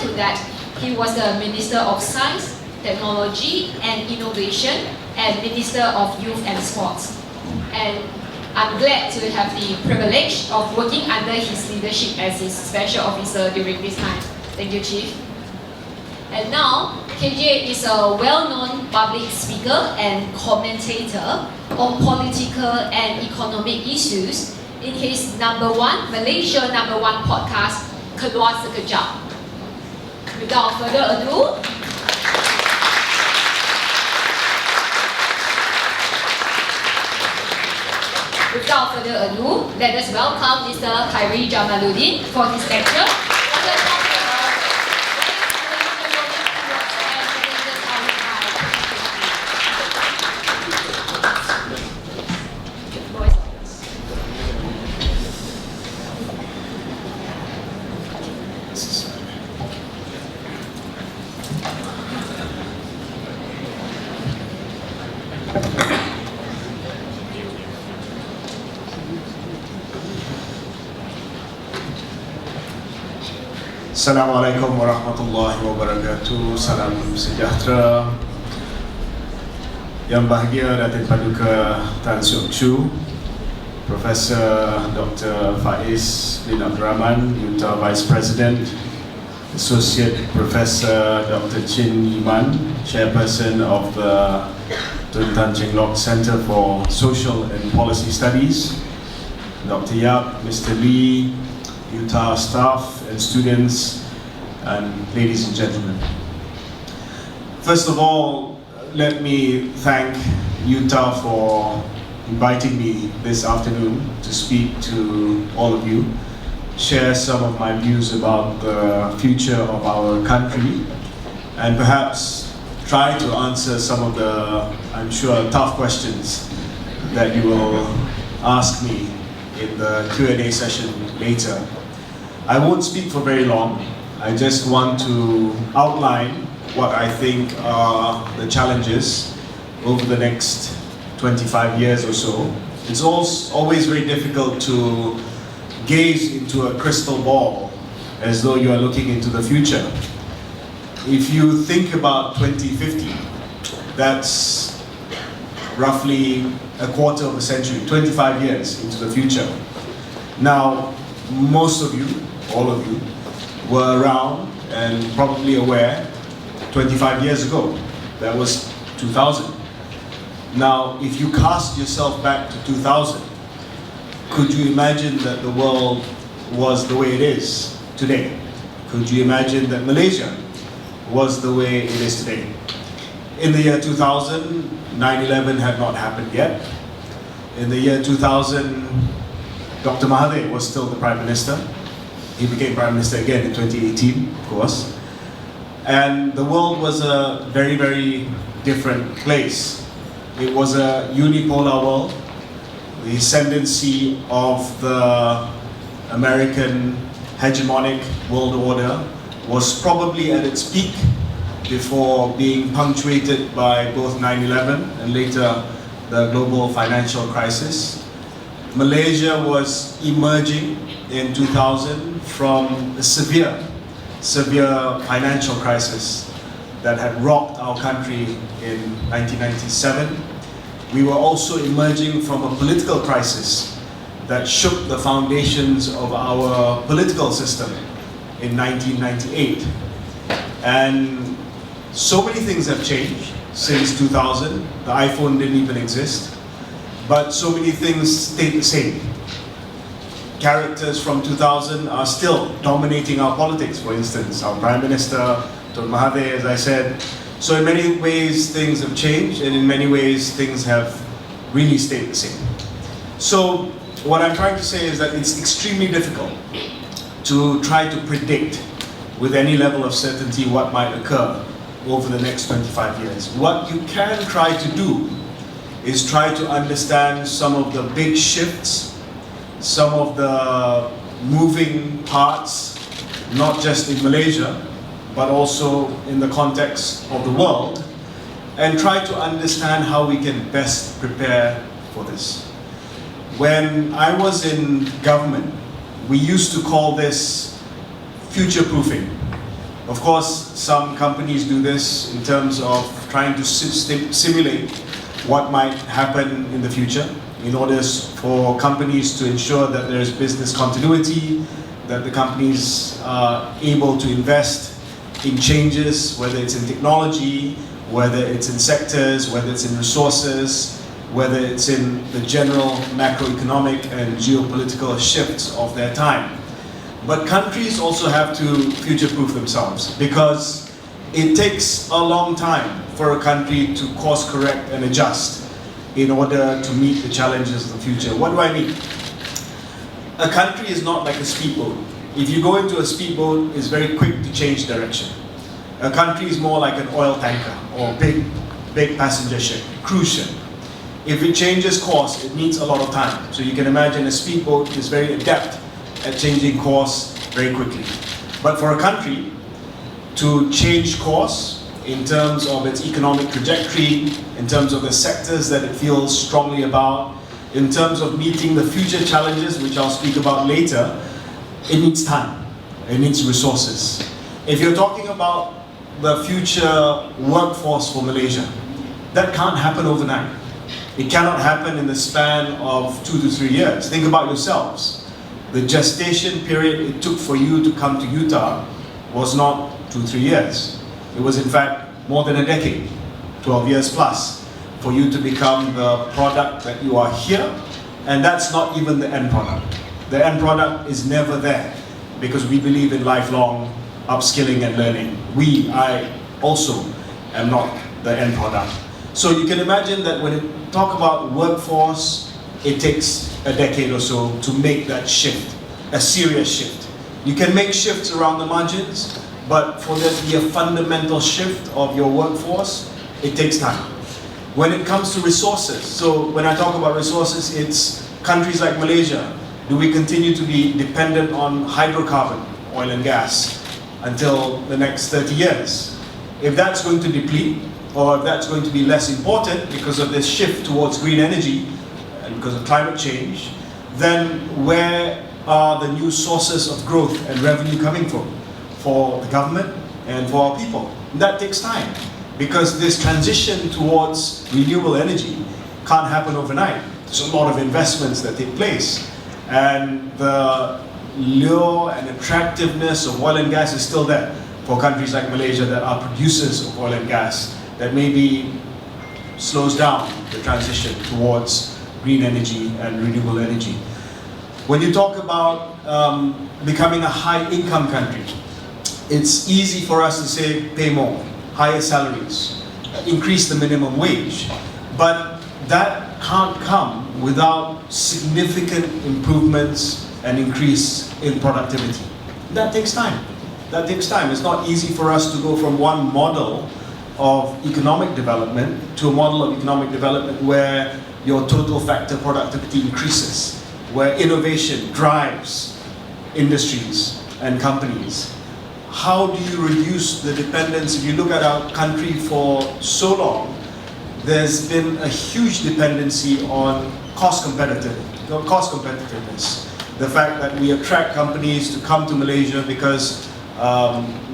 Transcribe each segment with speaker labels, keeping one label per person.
Speaker 1: to that, he was the Minister of Science, Technology and Innovation and Minister of Youth and Sports. And I'm glad to have the privilege of working under his leadership as his special officer during this time. Thank you, Chief. And now, KJ is a well-known public speaker and commentator on political and economic issues in his Malaysia number one podcast, Keluar Sekejap. Without further ado, let us welcome Mr. Khairy Jamaluddin for his lecture.
Speaker 2: Assalamualaikum warahmatullahi wabarakatuh. Salam sejahtera. Yang bahagia Datin Paduka Tan Siok Chu, Profesor Dr. Faiz bin Abdul Rahman, UTAR Vice President, Associate Professor Dr. Cheng, Chairperson of the Tun Tan Cheng Lock Center for Social and Policy Studies, Dr. Yap, Mr. Lee, UTAR staff and students, and ladies and gentlemen. First of all, let me thank UTAR for inviting me this afternoon to speak to all of you, share some of my views about the future of our country, and perhaps try to answer some of the, I'm sure, tough questions that you will ask me in the Q&A session later. I won't speak for very long. I just want to outline what I think are the challenges over the next 25 years or so. It's always very difficult to gaze into a crystal ball as though you are looking into the future. If you think about 2050, that's roughly a quarter of a century, 25 years into the future. Now, most of you, all of you, were around and probably aware 25 years ago. That was 2000. Now, if you cast yourself back to 2000, could you imagine that the world was the way it is today? Could you imagine that Malaysia was the way it is today? In the year 2000, 9/11 had not happened yet. In the year 2000, Dr. Mahathir was still the Prime Minister. He became Prime Minister again in 2018, of course. And the world was a very, very different place. It was a unipolar world. The ascendancy of the American hegemonic world order was probably at its peak before being punctuated by both 9/11 and later the global financial crisis. Malaysia was emerging in 2000 from a severe financial crisis that had rocked our country in 1997. We were also emerging from a political crisis that shook the foundations of our political system in 1998. And so many things have changed since 2000. The iPhone didn't even exist. But so many things stayed the same. Characters from 2000 are still dominating our politics. For instance, our Prime Minister, Dr. Mahathir, as I said. So in many ways, things have changed, and in many ways, things have really stayed the same. So what I'm trying to say is that it's extremely difficult to try to predict with any level of certainty what might occur over the next 25 years. What you can try to do is try to understand some of the big shifts, some of the moving parts, not just in Malaysia, but also in the context of the world, and try to understand how we can best prepare for this. When I was in government, we used to call this future-proofing. Of course, some companies do this in terms of trying to simulate what might happen in the future in order for companies to ensure that there is business continuity, that the companies are able to invest in changes, whether it's in technology, whether it's in sectors, whether it's in resources, whether it's in the general macroeconomic and geopolitical shifts of their time. But countries also have to future-proof themselves, because it takes a long time for a country to course correct and adjust in order to meet the challenges of the future. What do I mean? A country is not like a speedboat. If you go into a speedboat, it's very quick to change direction. A country is more like an oil tanker or big passenger ship, cruise ship. If it changes course, it needs a lot of time. So you can imagine a speedboat is very adept at changing course very quickly. But for a country to change course in terms of its economic trajectory, in terms of the sectors that it feels strongly about, in terms of meeting the future challenges, which I'll speak about later, it needs time, it needs resources. If you're talking about the future workforce for Malaysia, that can't happen overnight. It cannot happen in the span of 2 to 3 years. Think about yourselves. The gestation period it took for you to come to UTAR was not 2-3 years. It was in fact more than a decade, 12 years plus, for you to become the product that you are here, and that's not even the end product. The end product is never there, because we believe in lifelong upskilling and learning. I also am not the end product. So you can imagine that when you talk about workforce, it takes a decade or so to make that shift, a serious shift. You can make shifts around the margins, but for there to be a fundamental shift of your workforce, it takes time. When it comes to resources, so when I talk about resources, it's countries like Malaysia. Do we continue to be dependent on hydrocarbon, oil and gas, until the next 30 years? If that's going to deplete, or if that's going to be less important because of this shift towards green energy, and because of climate change, then where are the new sources of growth and revenue coming from for the government and for our people? And that takes time, because this transition towards renewable energy can't happen overnight. There's a lot of investments that take place, and the lure and attractiveness of oil and gas is still there for countries like Malaysia that are producers of oil and gas, that maybe slows down the transition towards green energy and renewable energy. When you talk about becoming a high-income country, it's easy for us to say pay more, higher salaries, increase the minimum wage, but that can't come without significant improvements and increase in productivity. That takes time. That takes time. It's not easy for us to go from one model of economic development to a model of economic development where your total factor productivity increases, where innovation drives industries and companies. How do you reduce the dependence? If you look at our country for so long, there's been a huge dependency on cost competitiveness. The fact that we attract companies to come to Malaysia because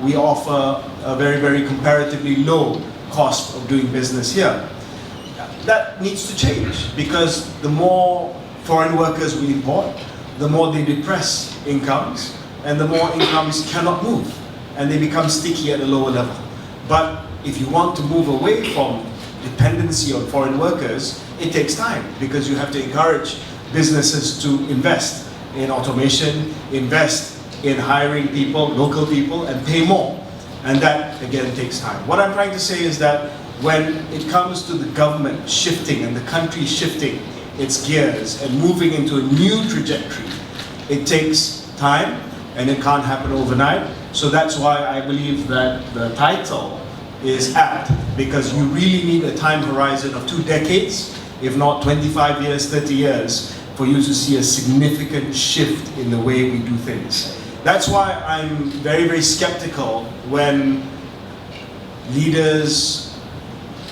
Speaker 2: we offer a very, very comparatively low cost of doing business here. That needs to change, because the more foreign workers we import, the more they depress incomes, and the more incomes cannot move, and they become sticky at a lower level. But if you want to move away from dependency on foreign workers, it takes time, because you have to encourage businesses to invest in automation, invest in hiring people, local people, and pay more. And that, again, takes time. What I'm trying to say is that when it comes to the government shifting and the country shifting its gears and moving into a new trajectory, it takes time, and it can't happen overnight. So that's why I believe that the title is apt, because you really need a time horizon of 2 decades, if not 25 years, 30 years, for you to see a significant shift in the way we do things. That's why I'm very, very skeptical when leaders,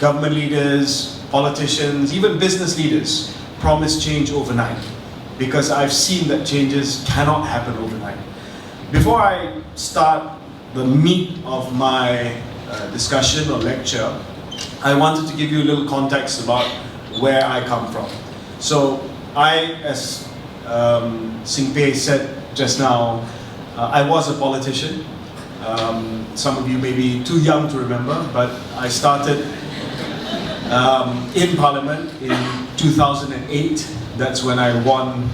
Speaker 2: government leaders, politicians, even business leaders promise change overnight, because I've seen that changes cannot happen overnight. Before I start the meat of my discussion or lecture, I wanted to give you a little context about where I come from. So I, as Sing Pei said just now, I was a politician. Some of you may be too young to remember, but I started in Parliament in 2008. That's when I won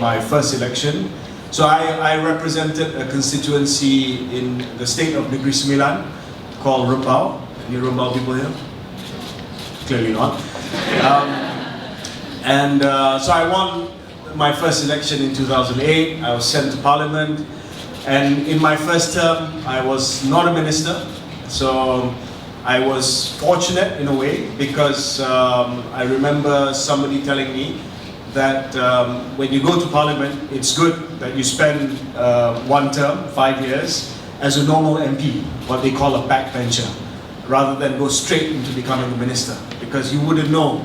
Speaker 2: my first election. So I represented a constituency in the state of Negeri Sembilan called Rembau. Any Rembau people here? Clearly not. So I won my first election in 2008. I was sent to Parliament. And in my first term, I was not a minister. So I was fortunate in a way because I remember somebody telling me that when you go to Parliament, it's good that you spend one term, 5 years, as a normal MP, what they call a backbencher, rather than go straight into becoming a minister, because you wouldn't know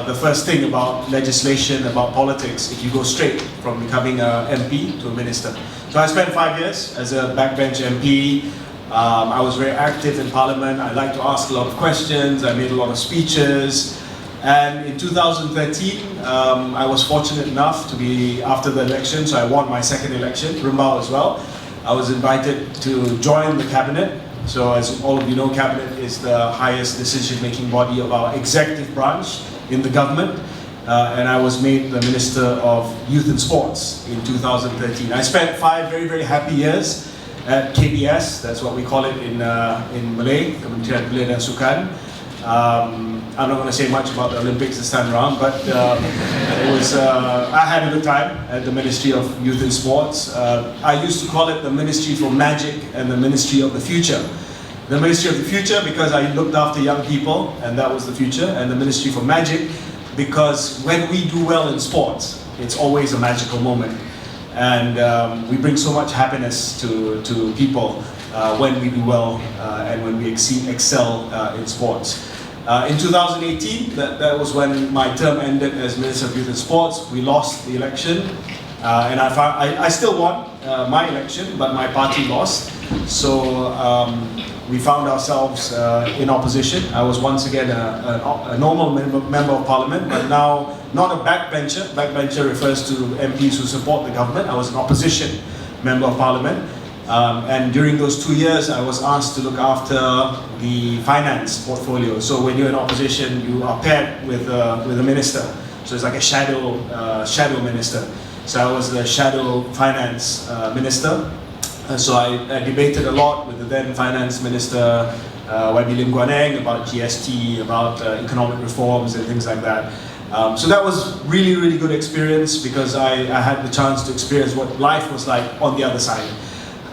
Speaker 2: the first thing about legislation, about politics, if you go straight from becoming an MP to a minister. So I spent 5 years as a backbench MP. I was very active in Parliament. I liked to ask a lot of questions. I made a lot of speeches. And in 2013, I was fortunate enough to be, after the election, so I won my second election, Rembau as well. I was invited to join the cabinet. So as all of you know, cabinet is the highest decision-making body of our executive branch in the government. And I was made the Minister of Youth and Sports in 2013. I spent 5 very, very happy years at KBS, that's what we call it in Malay, Kementerian Belia dan Sukan. I'm not going to say much about the Olympics this time around, but I had a good time at the Ministry of Youth and Sports. I used to call it the Ministry for Magic and the Ministry of the Future. The Ministry of the Future because I looked after young people, and that was the future, and the Ministry for Magic because when we do well in sports, it's always a magical moment. And we bring so much happiness to people when we do well and when we excel in sports. In 2018, that was when my term ended as Minister of Youth and Sports. We lost the election, and I still won my election, but my party lost. So we found ourselves in opposition. I was once again a normal member of Parliament, but now not a backbencher. Backbencher refers to MPs who support the government. I was an opposition member of Parliament. And during those 2 years, I was asked to look after the finance portfolio. So when you're in opposition, you are paired with a minister. So it's like a shadow minister. So I was the shadow finance minister. And so I debated a lot with the then finance minister, YB Lim Guan Eng, about GST, about economic reforms and things like that. So that was really, really good experience because I had the chance to experience what life was like on the other side.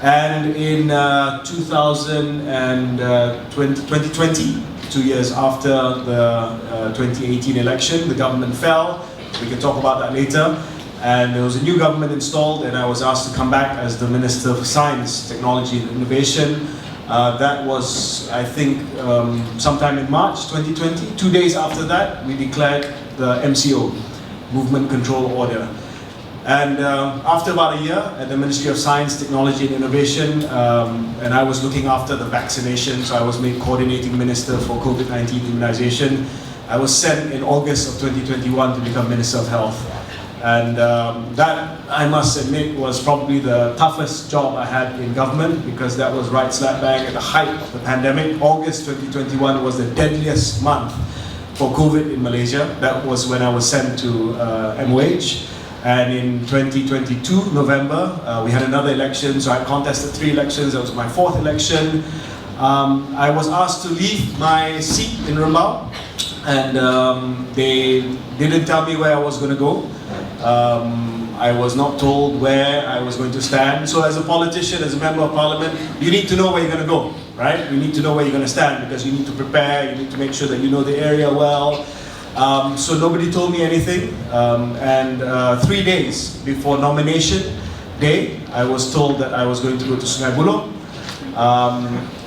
Speaker 2: And in 2020, 2 years after the 2018 election, the government fell. We can talk about that later. And there was a new government installed, and I was asked to come back as the Minister for Science, Technology and Innovation. That was, I think, sometime in March 2020. 2 days after that, we declared the MCO, Movement Control Order. And after about a year at the Ministry of Science, Technology and Innovation, and I was looking after the vaccination, so I was made Coordinating Minister for COVID-19 immunization. I was sent in August of 2021 to become Minister of Health. And that, I must admit, was probably the toughest job I had in government because that was right slap bang at the height of the pandemic. August 2021 was the deadliest month for COVID in Malaysia. That was when I was sent to MOH. And in 2022, November, we had another election. So I contested 3 elections. That was my 4th election. I was asked to leave my seat in Rembau. And they didn't tell me where I was going to go. I was not told where I was going to stand. So as a politician, as a member of Parliament, you need to know where you're going to go, right? You need to know where you're going to stand because you need to prepare, you need to make sure that you know the area well. So nobody told me anything. 3 days before nomination day, I was told that I was going to go to Sungai Buloh.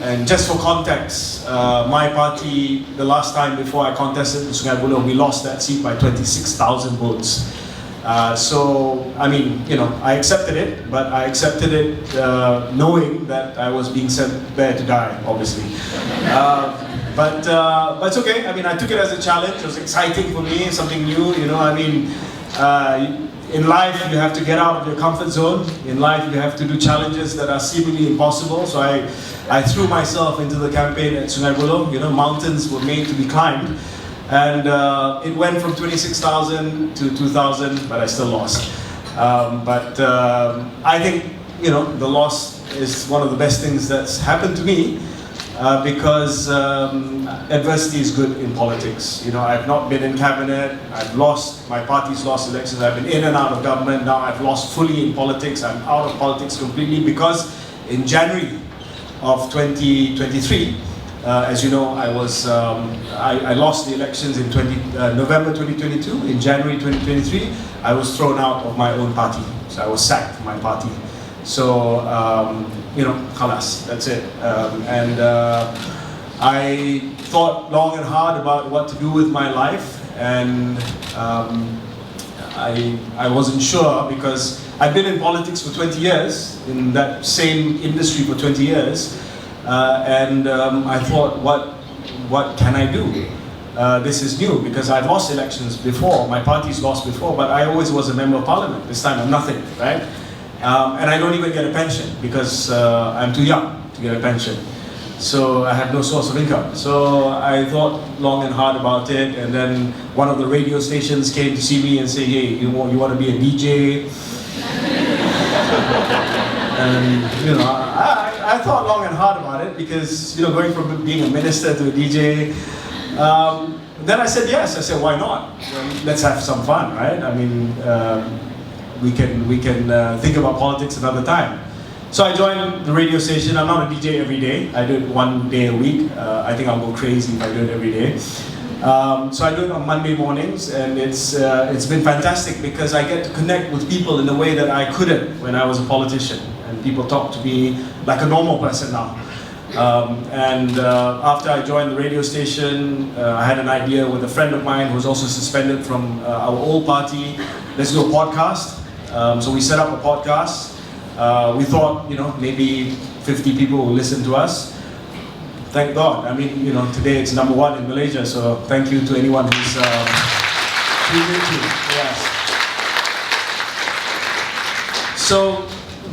Speaker 2: And just for context, my party, the last time before I contested in Sungai Buloh, we lost that seat by 26,000 votes. So, I mean, you know, I accepted it, but I accepted it knowing that I was being sent there to die, obviously. But it's okay. I mean, I took it as a challenge. It was exciting for me, something new, you know. I mean, in life, you have to get out of your comfort zone. In life, you have to do challenges that are seemingly impossible. So I threw myself into the campaign at Sungai Buloh. You know, mountains were made to be climbed. And it went from 26,000 to 2,000, but I still lost. I think, you know, the loss is one of the best things that's happened to me because adversity is good in politics. You know, I've not been in cabinet, I've lost, my party's lost elections, I've been in and out of government, now I've lost fully in politics, I'm out of politics completely because in January of 2023, as you know, I lost the elections in November 2022. In January 2023, I was thrown out of my own party. So I was sacked from my party. So, you know, khalas, that's it. I thought long and hard about what to do with my life, and I wasn't sure because I've been in politics for 20 years, in that same industry for 20 years. I thought, what can I do? This is new because I've lost elections before, my party's lost before, but I always was a member of parliament. This time I'm nothing, right? And I don't even get a pension because I'm too young to get a pension. So I have no source of income. So I thought long and hard about it, and then one of the radio stations came to see me and say, hey, you want to be a DJ? And, you know, I thought long and hard about it because, you know, going from being a minister to a DJ, then I said yes. I said, why not? Let's have some fun, right? I mean, we can think about politics another time. So I joined the radio station. I'm not a DJ every day. I do it one day a week. I think I'll go crazy if I do it every day. So I do it on Monday mornings, and it's been fantastic because I get to connect with people in a way that I couldn't when I was a politician. And people talk to me like a normal person now. After I joined the radio station, I had an idea with a friend of mine who was also suspended from our old party. Let's do a podcast. So we set up a podcast. We thought, you know, maybe 50 people will listen to us. Thank God. I mean, you know, today it's #1 in Malaysia, so thank you to anyone who's tuned into it. Yes. So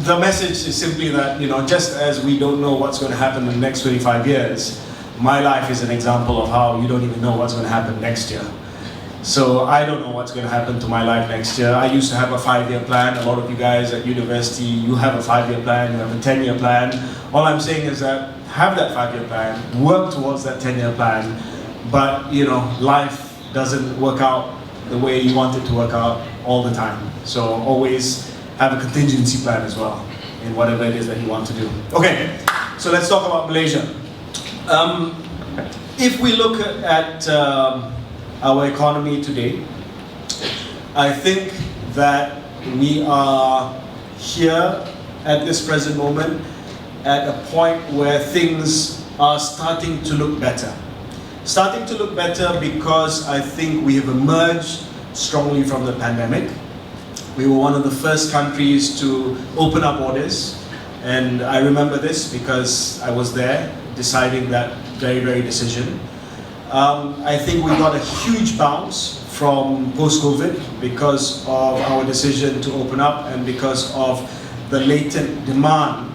Speaker 2: the message is simply that, you know, just as we don't know what's going to happen in the next 25 years, my life is an example of how you don't even know what's going to happen next year. So I don't know what's going to happen to my life next year. I used to have a 5-year plan. A lot of you guys at university, you have a 5-year plan, you have a 10-year plan. All I'm saying is that have that 5-year plan, work towards that 10-year plan, but, you know, life doesn't work out the way you want it to work out all the time. So always have a contingency plan as well in whatever it is that you want to do. Okay, so let's talk about Malaysia. If we look at our economy today, I think that we are here at this present moment at a point where things are starting to look better. Starting to look better because I think we have emerged strongly from the pandemic. We were one of the first countries to open up borders, and I remember this because I was there deciding that very decision. I think we got a huge bounce from post-COVID because of our decision to open up and because of the latent demand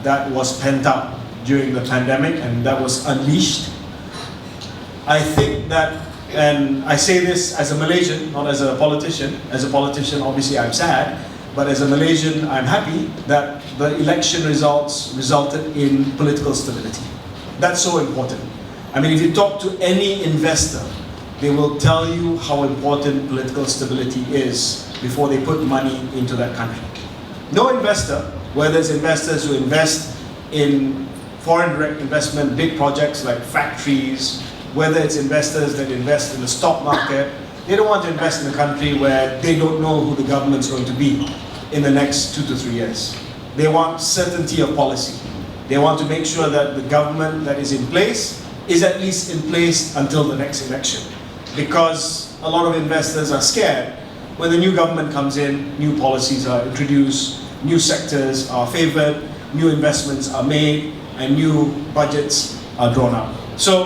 Speaker 2: that was pent up during the pandemic and that was unleashed. I think that, and I say this as a Malaysian, not as a politician. As a politician, obviously I'm sad, but as a Malaysian, I'm happy that the election results resulted in political stability. That's so important. I mean, if you talk to any investor, they will tell you how important political stability is before they put money into that country. No investor, whether it's investors who invest in foreign direct investment, big projects like factories, whether it's investors that invest in the stock market, they don't want to invest in a country where they don't know who the government's going to be in the next 2 to 3 years. They want certainty of policy. They want to make sure that the government that is in place is at least in place until the next election. Because a lot of investors are scared
Speaker 3: when the new government comes in, new policies are introduced, new sectors are favored, new investments are made, and new budgets are drawn up. So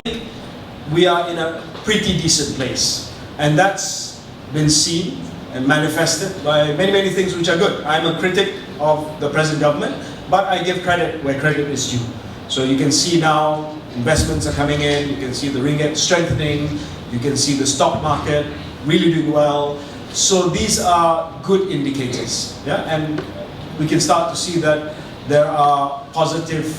Speaker 3: we are in a pretty decent place, and that's been seen and manifested by many things which are good. I'm a critic of the present government, but I give credit where credit is due. So you can see now investments are coming in, you can see the ringgit strengthening, you can see the stock market really doing well. So these are good indicators, yeah? And we can start to see that there are positive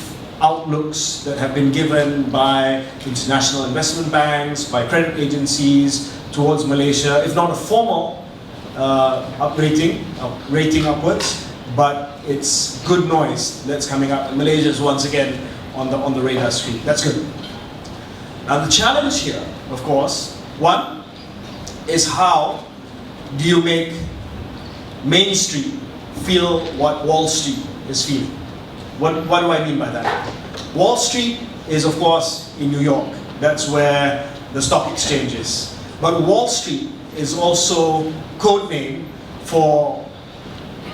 Speaker 3: outlooks that have been given by international investment banks, by credit agencies towards Malaysia, if not a formal rating upwards, but it's good noise that's coming up. And Malaysia is once again on the radar screen. That's good. Now the challenge here, of course, one is how do you make Main Street feel what Wall Street is feeling? What do I mean by that? Wall Street is, of course, in New York. That's where the stock exchange is. But Wall Street is also code name for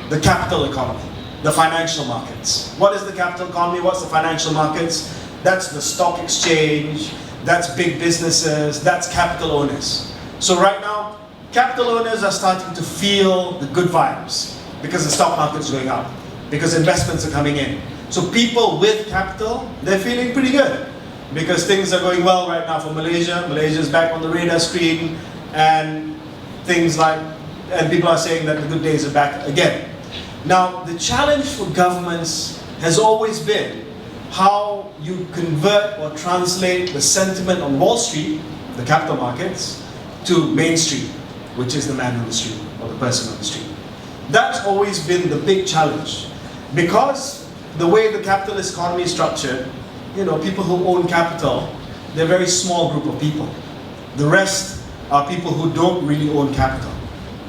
Speaker 3: the capital economy, the financial markets. What is the capital economy? What's the financial markets? That's the stock exchange, that's big businesses, that's capital owners. So right now, capital owners are starting to feel the good vibes because the stock market's going up, because investments are coming in. So people with capital, they're feeling pretty good because things are going well right now for Malaysia. Malaysia's back on the radar screen, and people are saying that the good days are back again. Now, the challenge for governments has always been how you convert or translate the sentiment on Wall Street, the capital markets, to Main Street, which is the man on the street or the person on the street. That's always been the big challenge. Because the way the capitalist economy is structured, people who own capital, they're a very small group of people. The rest are people who don't really own capital.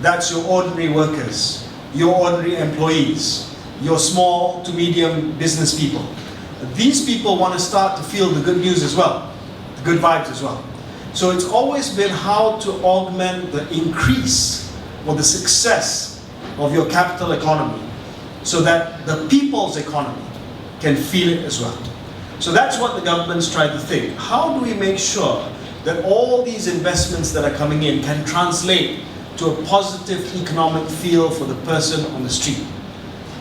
Speaker 3: That's your ordinary workers, your ordinary employees, your small to medium business people. These people want to start to feel the good news as well, the good vibes as well. So it's always been how to augment the increase or the success of your capital economy so that the people's economy can feel it as well. So that's what the government's tried to think. How do we make sure that all these investments that are coming in can translate to a positive economic feel for the person on the street?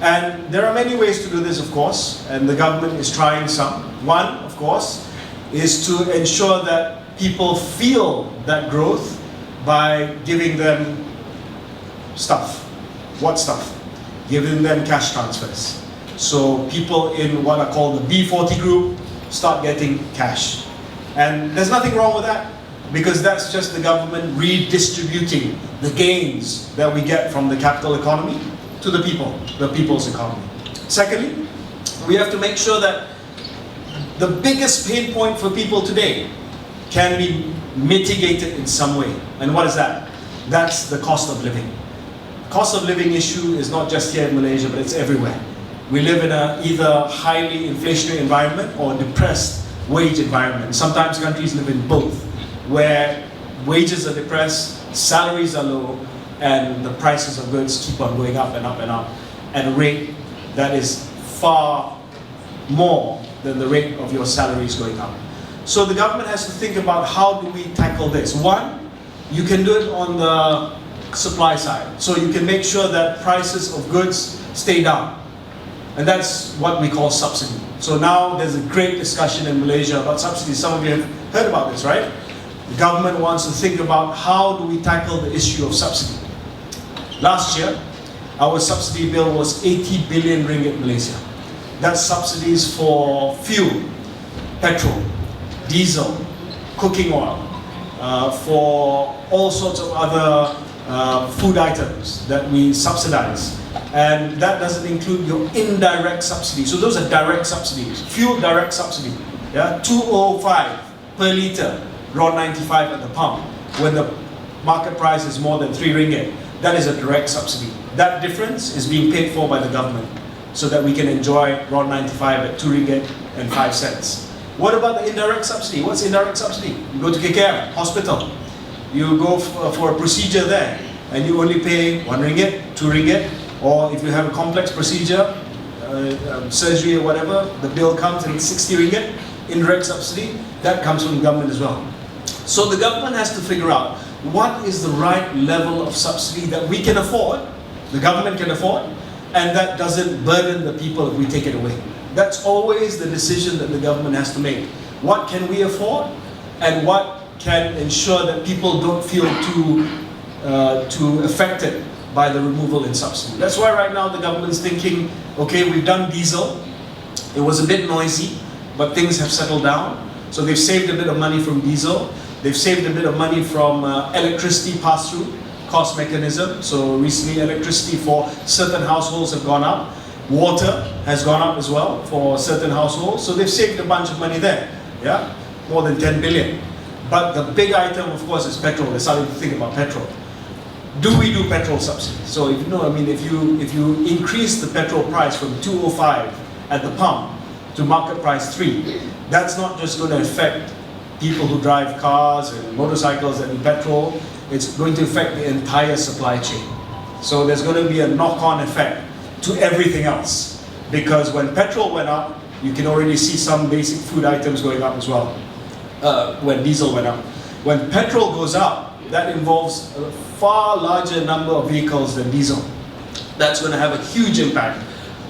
Speaker 3: And there are many ways to do this, of course, and the government is trying some. One, of course, is to ensure that people feel that growth by giving them stuff. What stuff? Giving them cash transfers. So people in what are called the B40 group start getting cash. And there's nothing wrong with that, because that's just the government redistributing the gains that we get from the capital economy to the people, the people's economy. Secondly, we have to make sure that the biggest pain point for people today can be mitigated in some way. And what is that? That's the cost of living. Cost of living issue is not just here in Malaysia, but it's everywhere. We live in a either highly inflationary environment or depressed wage environment. Sometimes countries live in both, where wages are depressed, salaries are low, and the prices of goods keep on going up and up and up at a rate that is far more than the rate of your salaries going up. So the government has to think about how do we tackle this. One, you can do it on the supply side. So you can make sure that prices of goods stay down. And that's what we call subsidy. So now there's a great discussion in Malaysia about subsidies. Some of you have heard about this, right? The government wants to think about how do we tackle the issue of subsidy. Last year, our subsidy bill was 80 billion ringgit Malaysia. That's subsidies for fuel, petrol, diesel, cooking oil, for all sorts of other food items that we subsidize. And that doesn't include your indirect subsidy. So those are direct subsidies. Fuel direct subsidy, yeah, 205 per litre, RON 95 at the pump, when the market price is more than 3 ringgit. That is a direct subsidy. That difference is being paid for by the government so that we can enjoy RON 95 at 2 ringgit and 5 cents. What about the indirect subsidy? What's indirect subsidy? You go to KKM, hospital. You go for a procedure there. and you only pay 1 ringgit, 2 ringgit, or if you have a complex procedure, surgery or whatever, the bill comes and it's 60 ringgit, indirect subsidy, that comes from the government as well. So the government has to figure out what is the right level of subsidy that we can afford, the government can afford, and that doesn't burden the people if we take it away. That's always the decision that the government has to make. What can we afford, and what can ensure that people don't feel too affected by the removal in subsidy. That's why right now the government's thinking, okay, we've done diesel, it was a bit noisy, but things have settled down. So they've saved a bit of money from diesel, they've saved a bit of money from electricity pass-through cost mechanism. So recently electricity for certain households have gone up, water has gone up as well for certain households, so they've saved a bunch of money there, yeah, more than 10 billion. But the big item, of course, is petrol. They're starting to think about petrol. Do we do petrol subsidy? So if you increase the petrol price from 205 at the pump to market price 3, that's not just going to affect people who drive cars and motorcycles that need petrol, it's going to affect the entire supply chain. So there's going to be a knock-on effect to everything else. Because when petrol went up, you can already see some basic food items going up as well. When diesel went up. When petrol goes up, that involves a far larger number of vehicles than diesel. That's going to have a huge impact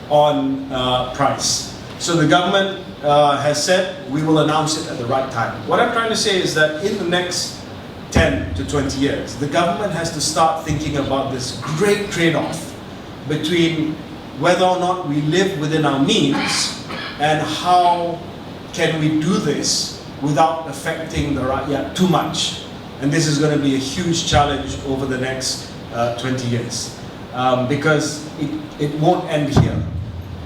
Speaker 3: on price. So the government has said we will announce it at the right time. What I'm trying to say is that in the next 10 to 20 years, the government has to start thinking about this great trade-off between whether or not we live within our means and how can we do this without affecting the rakyat too much. And this is going to be a huge challenge over the next 20 years. Because it won't end here.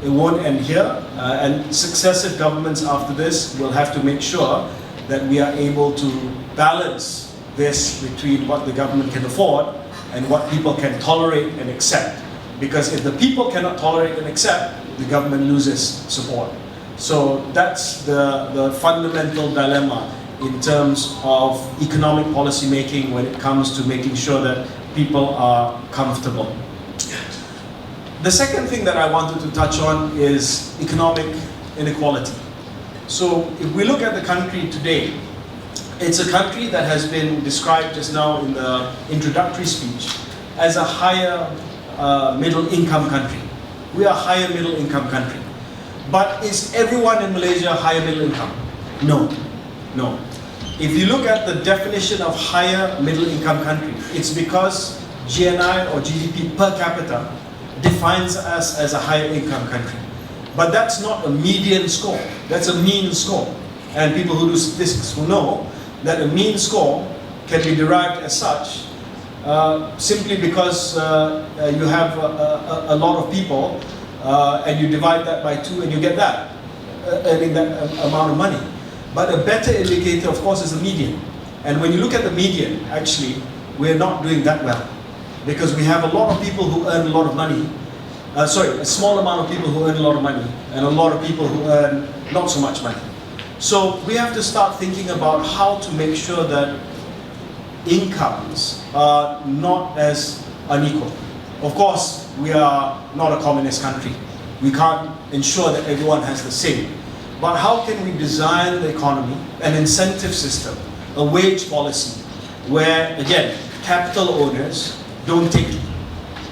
Speaker 3: It won't end here, and successive governments after this will have to make sure that we are able to balance this between what the government can afford and what people can tolerate and accept. Because if the people cannot tolerate and accept, the government loses support. So that's the fundamental dilemma in terms of economic policy making when it comes to making sure that people are comfortable. The second thing that I wanted to touch on is economic inequality. So if we look at the country today, it's a country that has been described just now in the introductory speech as a higher middle income country. We are a higher middle income country. But is everyone in Malaysia higher middle income? No, no. If you look at the definition of higher middle income country, it's because GNI or GDP per capita defines us as a higher income country. But that's not a median score, that's a mean score. And people who do statistics will know that a mean score can be derived as such simply because you have a lot of people and you divide that by 2 and you get that, earning that amount of money. But a better indicator, of course, is the median. And when you look at the median, actually, we're not doing that well. Because we have a lot of people who earn a lot of money, a small amount of people who earn a lot of money, and a lot of people who earn not so much money. So we have to start thinking about how to make sure that incomes are not as unequal. Of course, we are not a communist country. We can't ensure that everyone has the same. But how can we design the economy, an incentive system, a wage policy, where, again, capital owners don't take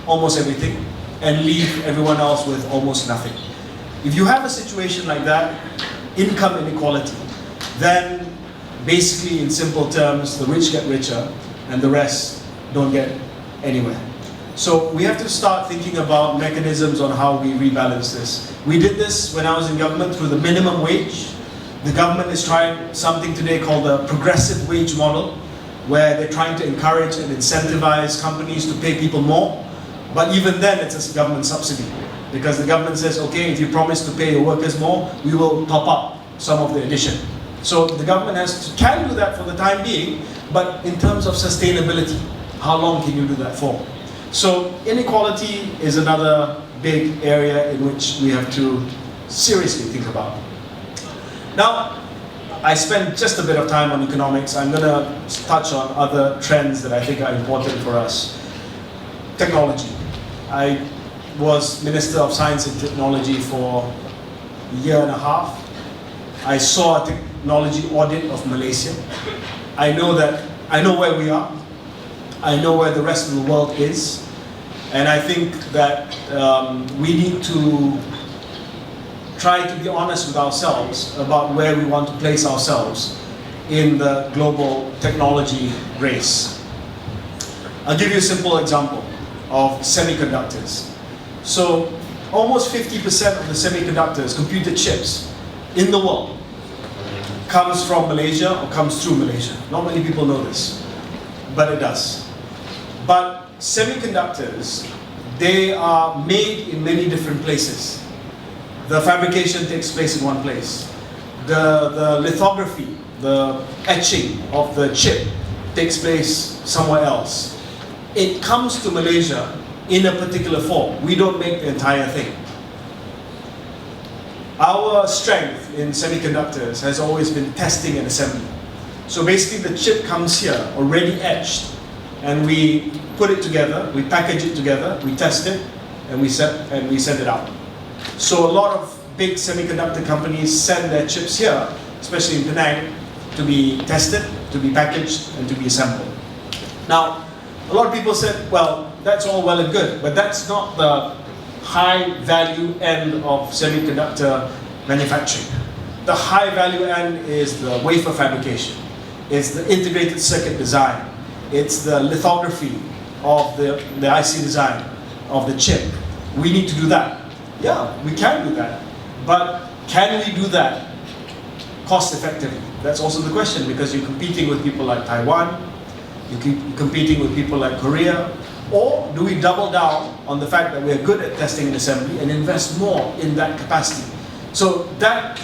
Speaker 3: almost everything and leave everyone else with almost nothing. If you have a situation like that, income inequality, then basically in simple terms, the rich get richer and the rest don't get anywhere. So we have to start thinking about mechanisms on how we rebalance this. We did this when I was in government through the minimum wage. The government is trying something today called the progressive wage model, where they're trying to encourage and incentivize companies to pay people more. But even then, it's a government subsidy. Because the government says, okay, if you promise to pay your workers more, we will top up some of the addition. So the government can do that for the time being, but in terms of sustainability, how long can you do that for? So inequality is another big area in which we have to seriously think about. Now, I spent just a bit of time on economics. I'm going to touch on other trends that I think are important for us. technology. I was Minister of Science and Technology for a year and a half. I saw a technology audit of Malaysia. I know where we are. I know where the rest of the world is. And I think that we need to try to be honest with ourselves about where we want to place ourselves in the global technology race. I'll give you a simple example of semiconductors. So almost 50% of the semiconductors, computer chips in the world comes from Malaysia or comes through Malaysia. Not many people know this, but it does. But semiconductors, they are made in many different places. The fabrication takes place in one place. The lithography, the etching of the chip takes place somewhere else. It comes to Malaysia in a particular form. We don't make the entire thing. Our strength in semiconductors has always been testing and assembly. So basically the chip comes here already etched, and we put it together, we package it together, we test it, and we send it out. So a lot of big semiconductor companies send their chips here, especially in Penang, to be tested, to be packaged, and to be assembled. Now, a lot of people said, well, that's all well and good, but that's not the high value end of semiconductor manufacturing. The high value end is the wafer fabrication. It's the integrated circuit design. It's the lithography of the IC design of the chip. We need to do that. Yeah, we can do that. But can we do that cost effectively? That's also the question, because you're competing with people like Taiwan, you're competing with people like Korea, or do we double down on the fact that we're good at testing and assembly and invest more in that capacity? So that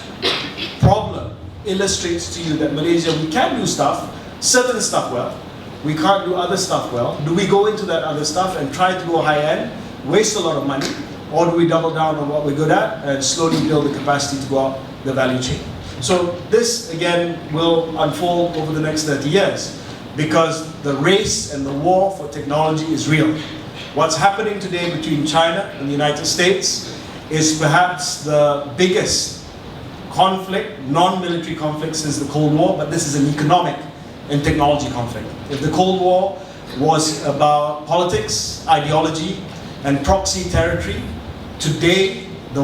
Speaker 3: problem illustrates to you that Malaysia, we can do stuff, certain stuff well, we can't do other stuff well. Do we go into that other stuff and try to go high end, waste a lot of money, or do we double down on what we're good at and slowly build the capacity to go up the value chain? So this, again, will unfold over the next 30 years because the race and the war for technology is real. What's happening today between China and the United States is perhaps the biggest conflict, non-military conflict since the Cold War, but this is an economic and technology conflict. If the Cold War was about politics, ideology, and proxy territory, today the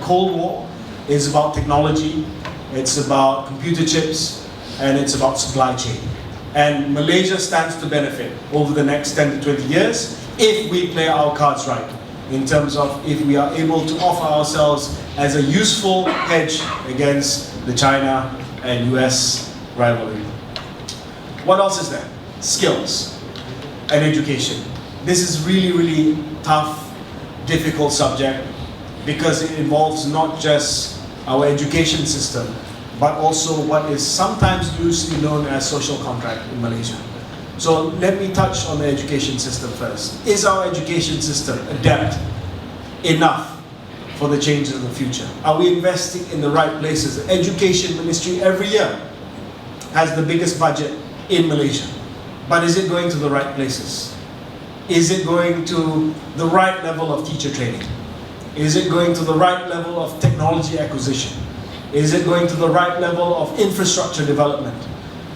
Speaker 3: Cold War, is about technology, it's about computer chips, and it's about supply chain. And Malaysia stands to benefit over the next 10 to 20 years if we play our cards right, in terms of if we are able to offer ourselves as a useful hedge against the China and US rivalry. What else is there? Skills and education. This is really, really tough, difficult subject because it involves not just our education system, but also what is sometimes loosely known as social contract in Malaysia. So let me touch on the education system first. Is our education system adept enough for the changes of the future? Are we investing in the right places? The Education Ministry every year has the biggest budget in Malaysia. But is it going to the right places? Is it going to the right level of teacher training? Is it going to the right level of technology acquisition? Is it going to the right level of infrastructure development?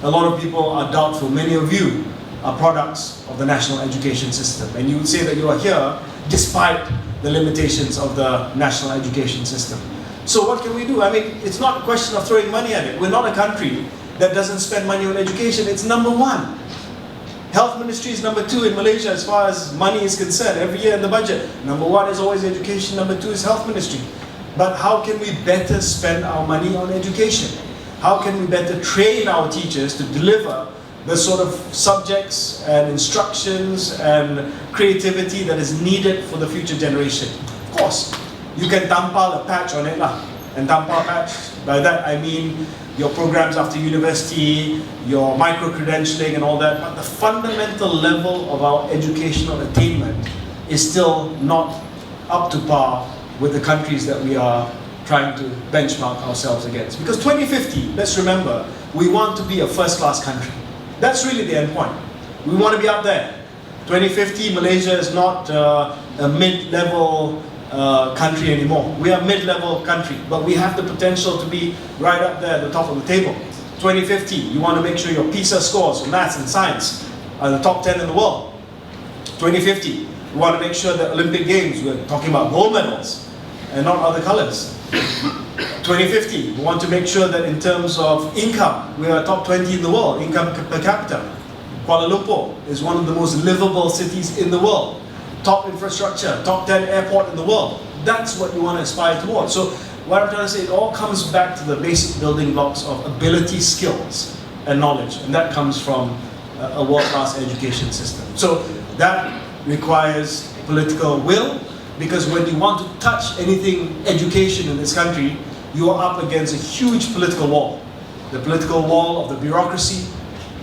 Speaker 3: A lot of people are doubtful. Many of you are products of the national education system. And you would say that you are here despite the limitations of the national education system. So what can we do? I mean, it's not a question of throwing money at it. We're not a country that doesn't spend money on education. It's number one. Health Ministry is number two in Malaysia as far as money is concerned. Every year in the budget, number one is always education, number two is Health Ministry. But how can we better spend our money on education? How can we better train our teachers to deliver the sort of subjects and instructions and creativity that is needed for the future generation? Of course, you can tampal a patch on it lah. And tampal patch, by that I mean your programs after university, your micro-credentialing and all that, but the fundamental level of our educational attainment is still not up to par with the countries that we are trying to benchmark ourselves against. Because 2050, let's remember, we want to be a first-class country. That's really the end point. We want to be up there. 2050, Malaysia is not a mid-level country anymore. We are a mid-level country, but we have the potential to be right up there at the top of the table. 2050, you want to make sure your PISA scores for maths and science are the top 10 in the world. 2050, you want to make sure that Olympic Games, we're talking about gold medals and not other colors. 2050, we want to make sure that in terms of income, we are top 20 in the world, income per capita. Kuala Lumpur is one of the most livable cities in the world. Top infrastructure, top 10 airport in the world. That's what you want to aspire towards. So what I'm trying to say, it all comes back to the basic building blocks of ability, skills, and knowledge. And that comes from a world-class education system. So that requires political will, because when you want to touch anything education in this country, you are up against a huge political wall. The political wall of the bureaucracy,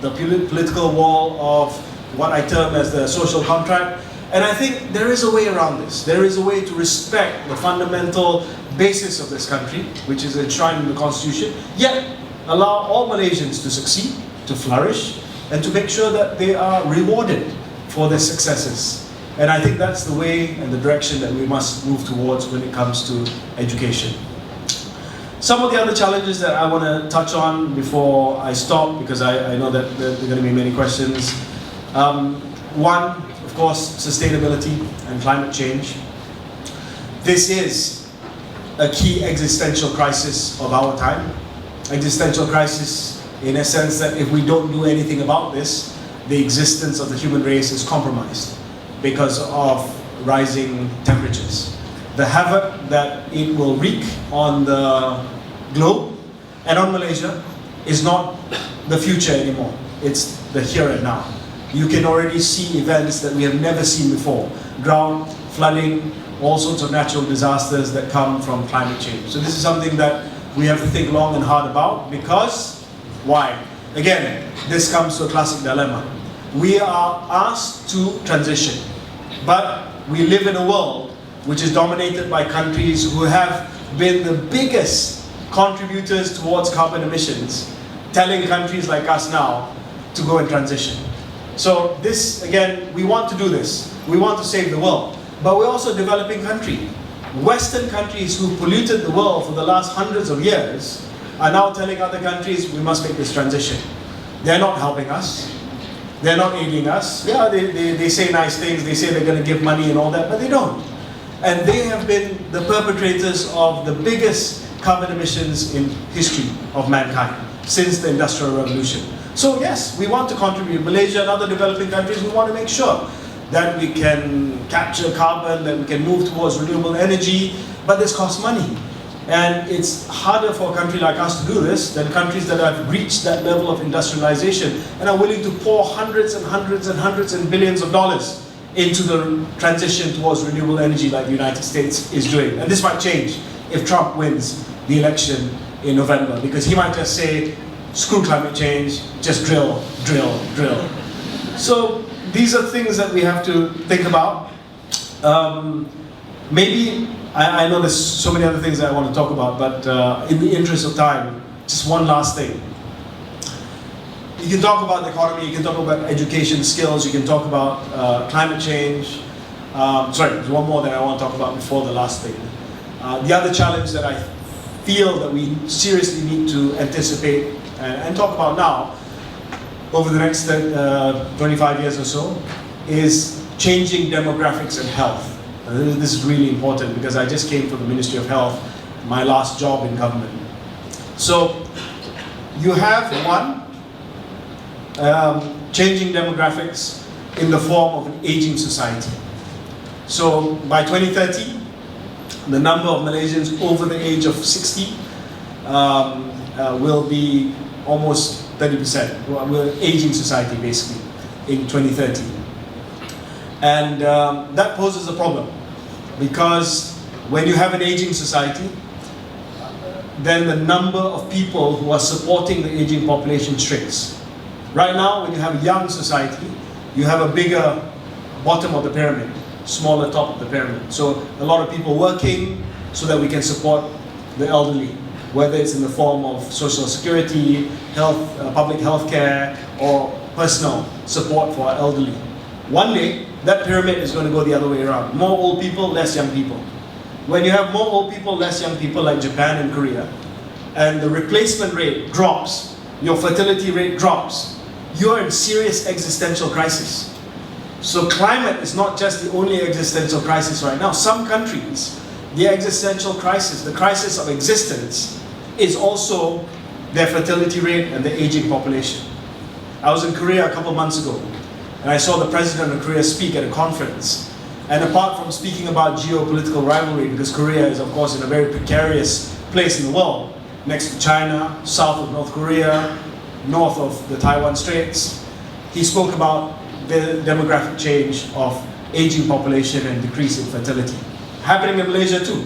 Speaker 3: the political wall of what I term as the social contract. And I think there is a way around this. There is a way to respect the fundamental basis of this country, which is enshrined in the Constitution, yet allow all Malaysians to succeed, to flourish, and to make sure that they are rewarded for their successes. And I think that's the way and the direction that we must move towards when it comes to education. Some of the other challenges that I want to touch on before I stop, because I know that there are going to be many questions. One, of course, sustainability and climate change. This is a key existential crisis of our time. Existential crisis in a sense that if we don't do anything about this, the existence of the human race is compromised because of rising temperatures. The havoc that it will wreak on the globe and on Malaysia is not the future anymore. It's the here and now. You can already see events that we have never seen before. Drought, flooding, all sorts of natural disasters that come from climate change. So this is something that we have to think long and hard about, because, why? Again, this comes to a classic dilemma. We are asked to transition, but we live in a world which is dominated by countries who have been the biggest contributors towards carbon emissions, telling countries like us now to go and transition. So this, again, we want to do this. We want to save the world, but we're also a developing country. Western countries who polluted the world for the last hundreds of years are now telling other countries we must make this transition. They're not helping us. They're not aiding us. Yeah, they say nice things, they say they're going to give money and all that, but they don't. And they have been the perpetrators of the biggest carbon emissions in history of mankind since the Industrial Revolution. So yes, we want to contribute. Malaysia and other developing countries, we want to make sure that we can capture carbon, that we can move towards renewable energy, but this costs money. And it's harder for a country like us to do this than countries that have reached that level of industrialization and are willing to pour hundreds and hundreds and hundreds and billions of dollars into the transition towards renewable energy like the United States is doing. And this might change if Trump wins the election in November, because he might just say, screw climate change, just drill, drill, drill. So these are things that we have to think about. Maybe, I know there's so many other things that I want to talk about, but in the interest of time, just one last thing. You can talk about the economy, you can talk about education skills, you can talk about climate change. Sorry, there's one more that I want to talk about before the last thing. The other challenge that I feel that we seriously need to anticipate and talk about now, over the next 25 years or so, is changing demographics and health. This is really important because I just came from the Ministry of Health, my last job in government. So you have one, changing demographics in the form of an aging society. So by 2030, the number of Malaysians over the age of 60 will be almost 30%. We're an aging society basically in 2030. And that poses a problem, because when you have an aging society, then the number of people who are supporting the aging population shrinks. Right now, when you have a young society, you have a bigger bottom of the pyramid, smaller top of the pyramid. So a lot of people working so that we can support the elderly, whether it's in the form of social security, health, public health care, or personal support for our elderly. One day, that pyramid is going to go the other way around. More old people, less young people. When you have more old people, less young people, like Japan and Korea, and the replacement rate drops, your fertility rate drops, you're in serious existential crisis. So climate is not just the only existential crisis right now. Some countries, the existential crisis, the crisis of existence, is also their fertility rate and the aging population. I was in Korea a couple months ago, and I saw the president of Korea speak at a conference. And apart from speaking about geopolitical rivalry, because Korea is of course in a very precarious place in the world, next to China, south of North Korea, north of the Taiwan Straits, he spoke about the demographic change of aging population and decrease in fertility. Happening in Malaysia too.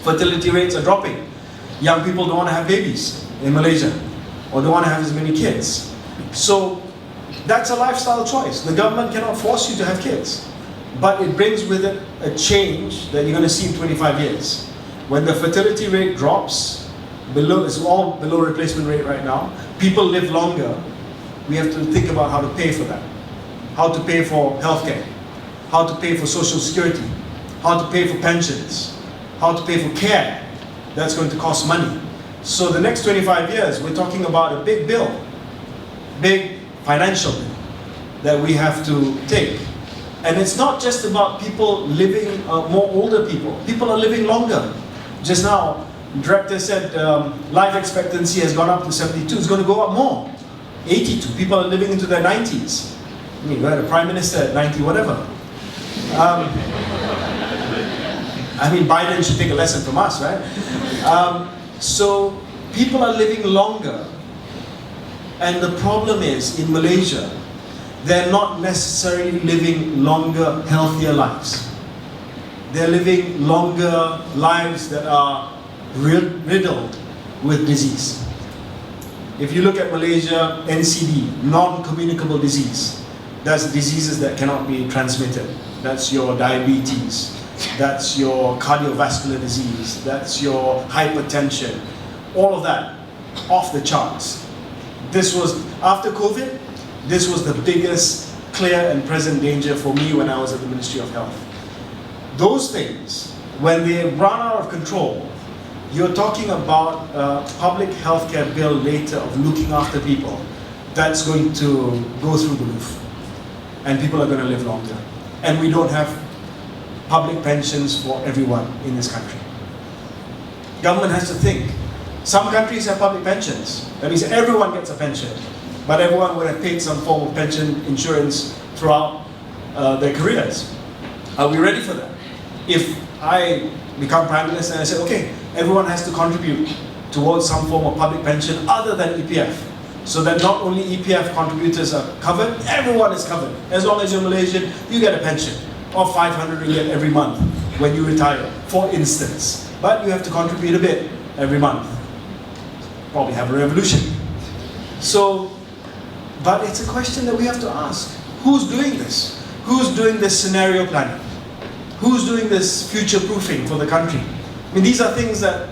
Speaker 3: Fertility rates are dropping. Young people don't want to have babies in Malaysia, or don't want to have as many kids. So that's a lifestyle choice. The government cannot force you to have kids. But it brings with it a change that you're going to see in 25 years. When the fertility rate drops, it's all below replacement rate right now, people live longer, we have to think about how to pay for that. How to pay for healthcare, how to pay for social security, how to pay for pensions, how to pay for care. That's going to cost money. So the next 25 years, we're talking about a big bill, big financial bill that we have to take. And it's not just about people living, more older people. People are living longer. Just now, the director said life expectancy has gone up to 72. It's going to go up more. 82. People are living into their 90s. I mean, we had a prime minister at 90, whatever. I mean, Biden should take a lesson from us, right? So people are living longer. And the problem is, in Malaysia, they're not necessarily living longer, healthier lives. They're living longer lives that are riddled with disease. If you look at Malaysia, NCD, non-communicable disease, that's diseases that cannot be transmitted. That's your diabetes, that's your cardiovascular disease, that's your hypertension, all of that, off the charts. This was, after COVID, this was the biggest clear and present danger for me when I was at the Ministry of Health. Those things, when they run out of control, you're talking about a public healthcare bill later of looking after people that's going to go through the roof. And people are going to live longer. And we don't have public pensions for everyone in this country. Government has to think. Some countries have public pensions. That means everyone gets a pension. But everyone would have paid some form of pension insurance throughout their careers. Are we ready for that? If I become Prime Minister and I say, okay, everyone has to contribute towards some form of public pension other than EPF. So that not only EPF contributors are covered, everyone is covered. As long as you're Malaysian, you get a pension of 500 ringgit every month when you retire, for instance. But you have to contribute a bit every month. Probably have a revolution. So, but it's a question that we have to ask. Who's doing this? Who's doing this scenario planning? Who's doing this future-proofing for the country? I mean, these are things that,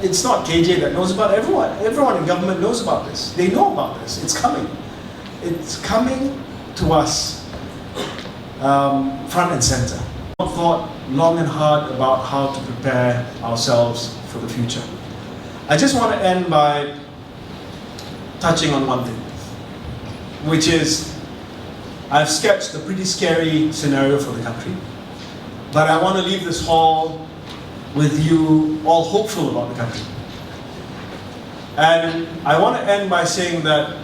Speaker 3: it's not KJ that knows about, everyone in government knows about this. They know about this, it's coming. It's coming to us front and center. I've thought long and hard about how to prepare ourselves for the future. I just want to end by touching on one thing, which is, I've sketched a pretty scary scenario for the country, but I want to leave this hall with you all hopeful about the country. And I want to end by saying that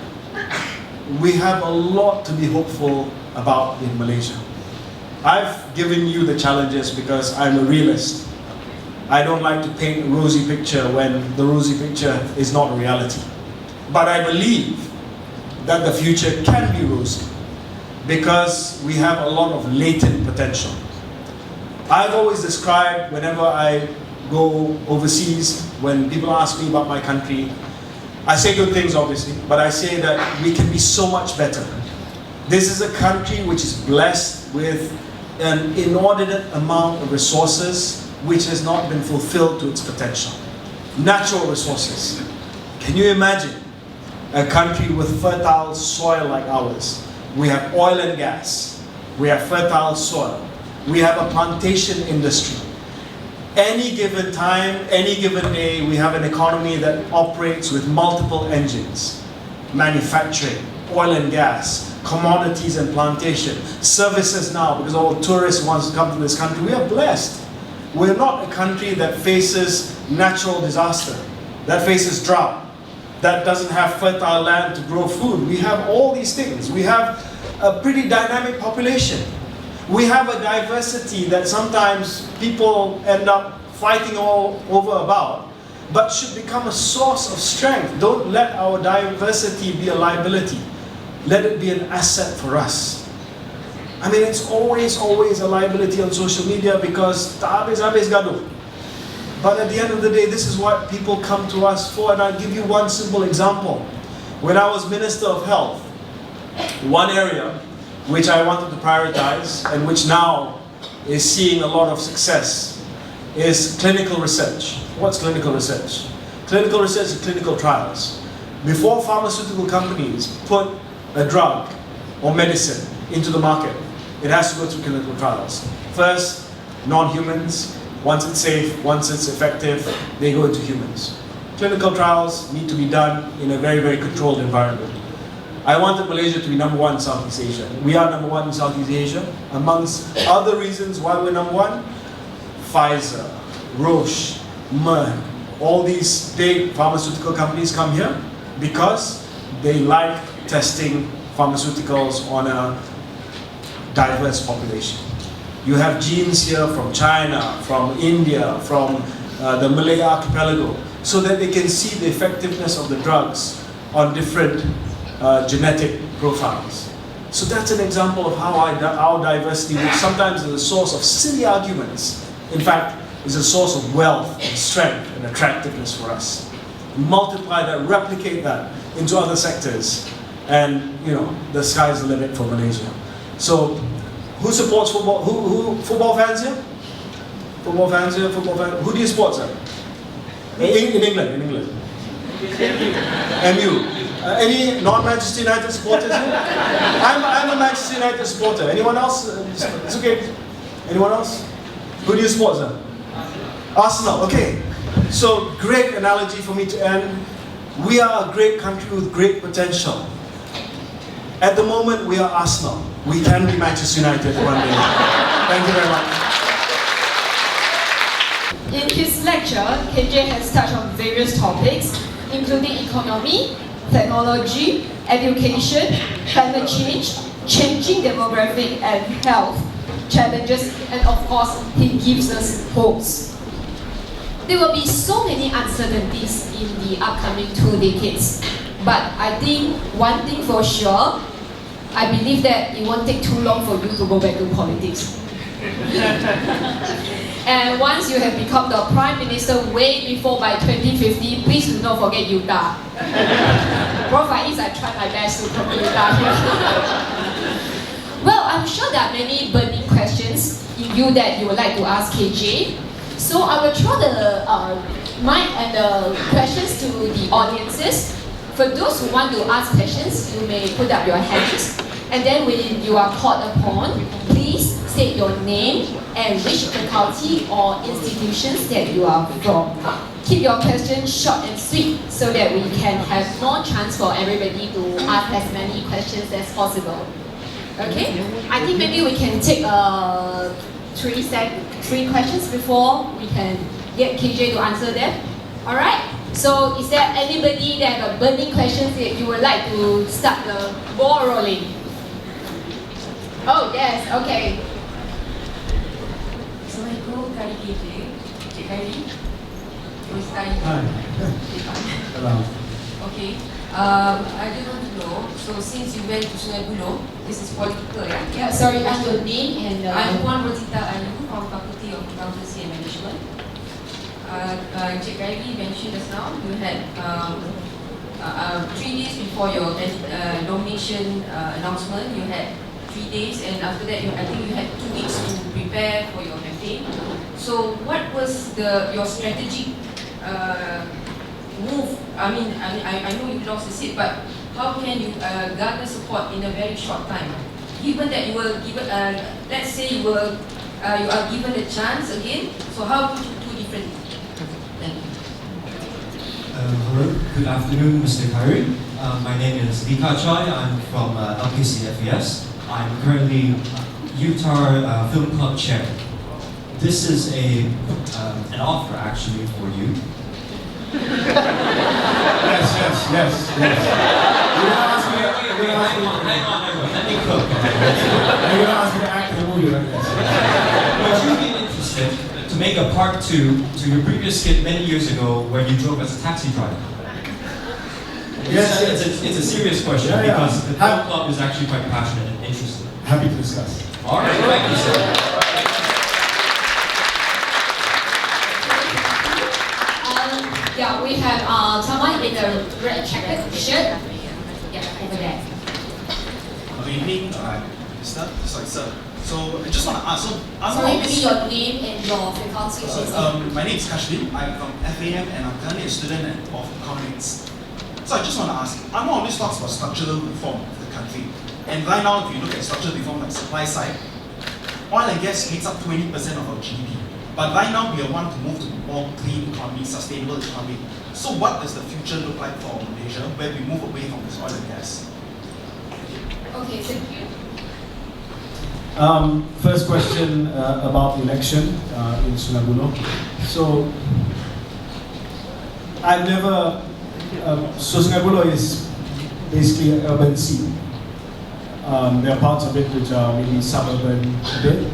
Speaker 3: we have a lot to be hopeful about in Malaysia. I've given you the challenges because I'm a realist. I don't like to paint a rosy picture when the rosy picture is not a reality. But I believe that the future can be rosy because we have a lot of latent potential. I've always described, whenever I go overseas, when people ask me about my country, I say good things obviously, but I say that we can be so much better. This is a country which is blessed with an inordinate amount of resources which has not been fulfilled to its potential. Natural resources. Can you imagine a country with fertile soil like ours? We have oil and gas. We have fertile soil. We have a plantation industry. Any given time, any given day, we have an economy that operates with multiple engines. Manufacturing, oil and gas, commodities and plantation, services now, because all tourists want to come to this country. We are blessed. We're not a country that faces natural disaster, that faces drought, that doesn't have fertile land to grow food. We have all these things. We have a pretty dynamic population. We have a diversity that sometimes people end up fighting all over about, but should become a source of strength. Don't let our diversity be a liability. Let it be an asset for us. I mean, it's always a liability on social media because tak habis-habis gaduh. But at the end of the day, this is what people come to us for. And I'll give you one simple example. When I was Minister of Health, one area which I wanted to prioritize and which now is seeing a lot of success is clinical research. What's clinical research? Clinical research is clinical trials. Before pharmaceutical companies put a drug or medicine into the market, it has to go through clinical trials. First, non-humans. Once it's safe, once it's effective, they go into humans. Clinical trials need to be done in a very controlled environment. I wanted Malaysia to be number one in Southeast Asia. We are number one in Southeast Asia. Amongst other reasons why we're number one, Pfizer, Roche, Merck, all these big pharmaceutical companies come here because they like testing pharmaceuticals on a diverse population. You have genes here from China, from India, from the Malay archipelago, so that they can see the effectiveness of the drugs on different genetic profiles. So that's an example of how our diversity, which sometimes is a source of silly arguments, in fact, is a source of wealth and strength and attractiveness for us. Multiply that, replicate that into other sectors, and the sky's the limit for Malaysia. So, who supports football? Who football fans here? Football fans here? Football fans? Who do you support, sir? In England. MU. Any non-Manchester United supporters here? I'm a Manchester United supporter. Anyone else? It's okay. Anyone else? Who do you support, sir? Arsenal. Okay. So, great analogy for me to end. We are a great country with great potential. At the moment, we are Arsenal. We can be Manchester United one day. Thank you very much.
Speaker 1: In his lecture, KJ has touched on various topics, including economy, technology, education, climate change, changing demographic and health challenges, and of course, he gives us hopes. There will be so many uncertainties in the upcoming 2 decades, but I think one thing for sure, I believe that it won't take too long for you to go back to politics. And once you have become the Prime Minister way before by 2050, please do not forget UTAR. Prof. Faiz, I tried my best to promote UTAR here. Well, I'm sure there are many burning questions in you that you would like to ask KJ. So I will throw the mic and the questions to the audiences. For those who want to ask questions, you may put up your hands. And then when you are called upon, please state your name and which faculty or institutions that you are from. Keep your questions short and sweet so that we can have more chance for everybody to ask as many questions as possible. Okay? I think maybe we can take 3 questions before we can get KJ to answer them. Alright? So is there anybody that have a burning questions that you would like to start the ball rolling? Oh yes, okay.
Speaker 4: Assalamualaikum, Khairy KJ. Cik Khairy.
Speaker 2: Hi. Hello.
Speaker 4: Okay. I just want to know, so since you went to Sungai Buloh, this is political, yeah?
Speaker 1: Yeah, sorry, and your name and...
Speaker 4: I'm Puan Rosita Ayu from Faculty of Accountancy and Management. Cik Khairy mentioned just now, you had 3 days before your nomination announcement, you had 3 days, and after that, I think you had 2 weeks to prepare for your campaign. So, what was your strategic move? I mean, I know you lost the seat, but how can you garner support in a very short time? given that you were given, let's say you are given the chance again, so how would you do differently? Thank you.
Speaker 5: Hello, good afternoon, Mr. Khairy. My name is Lika Choi. I'm from LPCFES. I'm currently UTAR Film Club Chair. This is an offer actually for you.
Speaker 3: Yes.
Speaker 5: Hang on, let me cook.
Speaker 3: You're gonna ask me to act in the movie like this.
Speaker 5: Would you be interested to make a part 2 to your previous skit many years ago where you drove as a taxi driver?
Speaker 3: Yes.
Speaker 5: It's a serious question
Speaker 3: Yeah.
Speaker 5: because the film club is actually quite passionate and interested.
Speaker 3: Happy to discuss.
Speaker 5: All right, thank you, sir.
Speaker 1: Yeah, we have someone in a red checkered shirt. Yeah, over there.
Speaker 6: Good evening, Mr. Sorry, sir. So I just want to ask. So
Speaker 1: Sorry, maybe your name and your frequency.
Speaker 6: my name is Khairy. I'm from FAM and I'm currently a student of economics. So I just want to ask. I'm always talks about structural reform of the country, and right now, if you look at structural reform like supply side, oil and gas makes up 20% of our GDP. But right now, we want to move to more clean economy, sustainable economy. So what does the future look like for Malaysia, where we move away from this oil and gas?
Speaker 1: Okay, thank you.
Speaker 3: First question about the election in Sungai Buloh. So, I've never. So Sungai Buloh is basically an urban scene. There are parts of it which are maybe suburban a bit,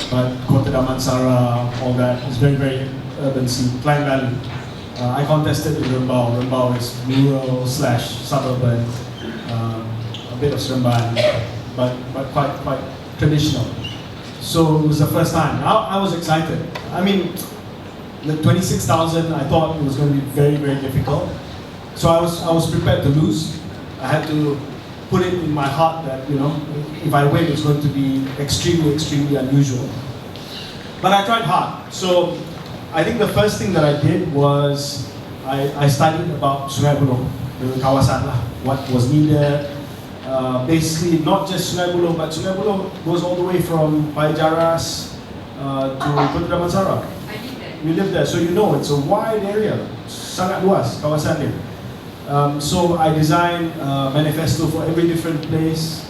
Speaker 3: but Kota Damansara, all that is very, very urban scene. Klang Valley. I contested in Rembau. Rembau is rural / suburban, a bit of Seremban, but quite traditional. So it was the first time. I was excited. I mean, the 26,000, I thought it was going to be very, very difficult. So I was prepared to lose. I had to put it in my heart that, you know, if I win, it's going to be extremely, extremely unusual. But I tried hard. So I think the first thing that I did was I studied about Sungai Buloh, the kawasan lah, what was needed. Basically, not just Sungai Buloh, but Sungai Buloh goes all the way from Payajaras to Kota Damansara.
Speaker 4: I did that.
Speaker 3: You live there, so you know it's a wide area, sangat luas kawasan dia. So I designed a manifesto for every different place.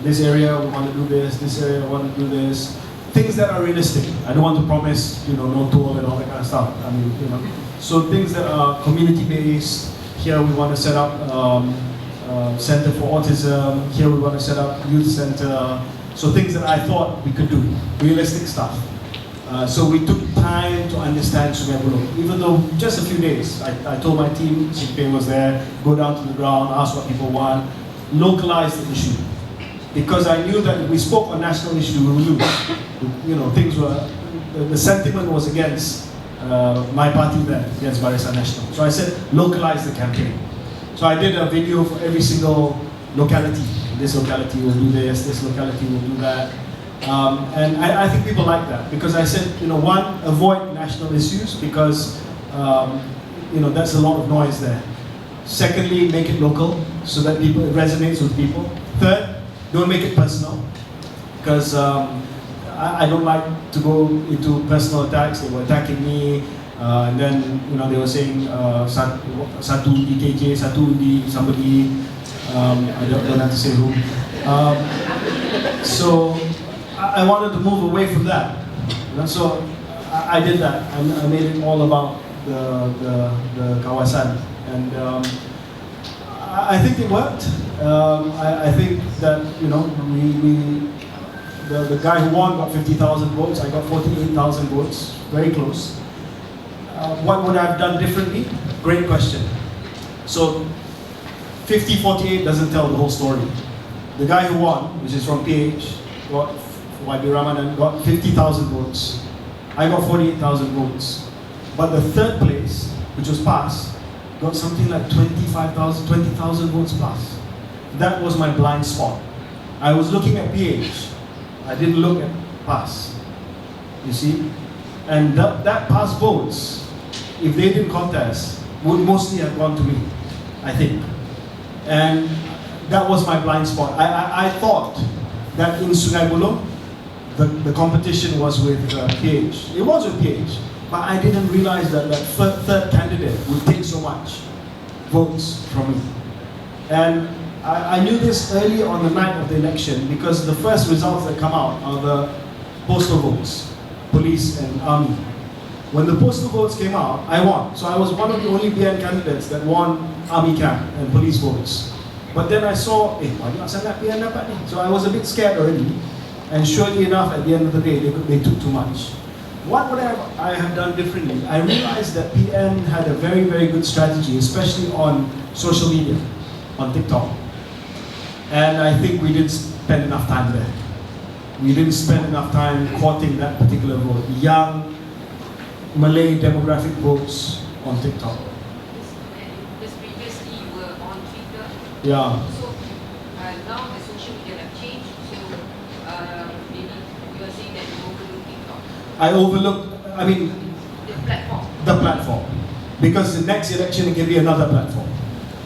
Speaker 3: This area we want to do this area we want to do this. Things that are realistic. I don't want to promise, you know, no tour and all that kind of stuff. I mean, you know, so things that are community based. Here we want to set up center for autism. Here we want to set up youth center. So things that I thought we could do, realistic stuff. So we took time to understand Sungai Buloh, even though just a few days. I told my team, Cheng was there, go down to the ground, ask what people want, localize the issue. Because I knew that if we spoke on national issue, we would lose. You know, things were, the sentiment was against my party then, against Barisan Nasional. So I said, localize the campaign. So I did a video for every single locality. This locality will do this locality will do that. And I think people like that because I said, you know, one, avoid national issues because, you know, that's a lot of noise there. Secondly, make it local so that it resonates with people. Third, don't make it personal because I don't like to go into personal attacks. They were attacking me and then, you know, they were saying satu di KJ, satu di somebody, I don't have to say who. So I wanted to move away from that. And so I did that. I made it all about the kawasan. And I think it worked. I think that, you know, the guy who won got 50,000 votes. I got 48,000 votes. Very close. What would I have done differently? Great question. So 50-48 doesn't tell the whole story. The guy who won, which is from PH, got YB Ramadan, got 50,000 votes. I got 48,000 votes. But the third place, which was PAS, got something like 25,000, 20,000 votes plus. That was my blind spot. I was looking at PH. I didn't look at PAS. You see? And that PAS votes, if they didn't contest, would mostly have gone to me, I think. And that was my blind spot. I thought that in Sungai Buloh, the competition was with PH. It was with PH, but I didn't realize that that third candidate would take so much votes from me. And I knew this early on the night of the election because the first results that come out are the postal votes, police and army. When the postal votes came out, I won. So I was one of the only BN candidates that won army camp and police votes. But then I saw, banyak sangat PN dapat ni. So I was a bit scared already. And surely enough, at the end of the day, they took too much. What would I have done differently? I realized that PN had a very, very good strategy, especially on social media, on TikTok. And I think we didn't spend enough time there. We didn't spend enough time courting that particular vote. Young Malay demographic votes on TikTok.
Speaker 4: Because previously you were on Twitter.
Speaker 3: Yeah.
Speaker 4: So now the social media have changed. So maybe you are saying that you overlook TikTok.
Speaker 3: I overlooked,
Speaker 4: The platform.
Speaker 3: the platform. Because the next election it can be another platform.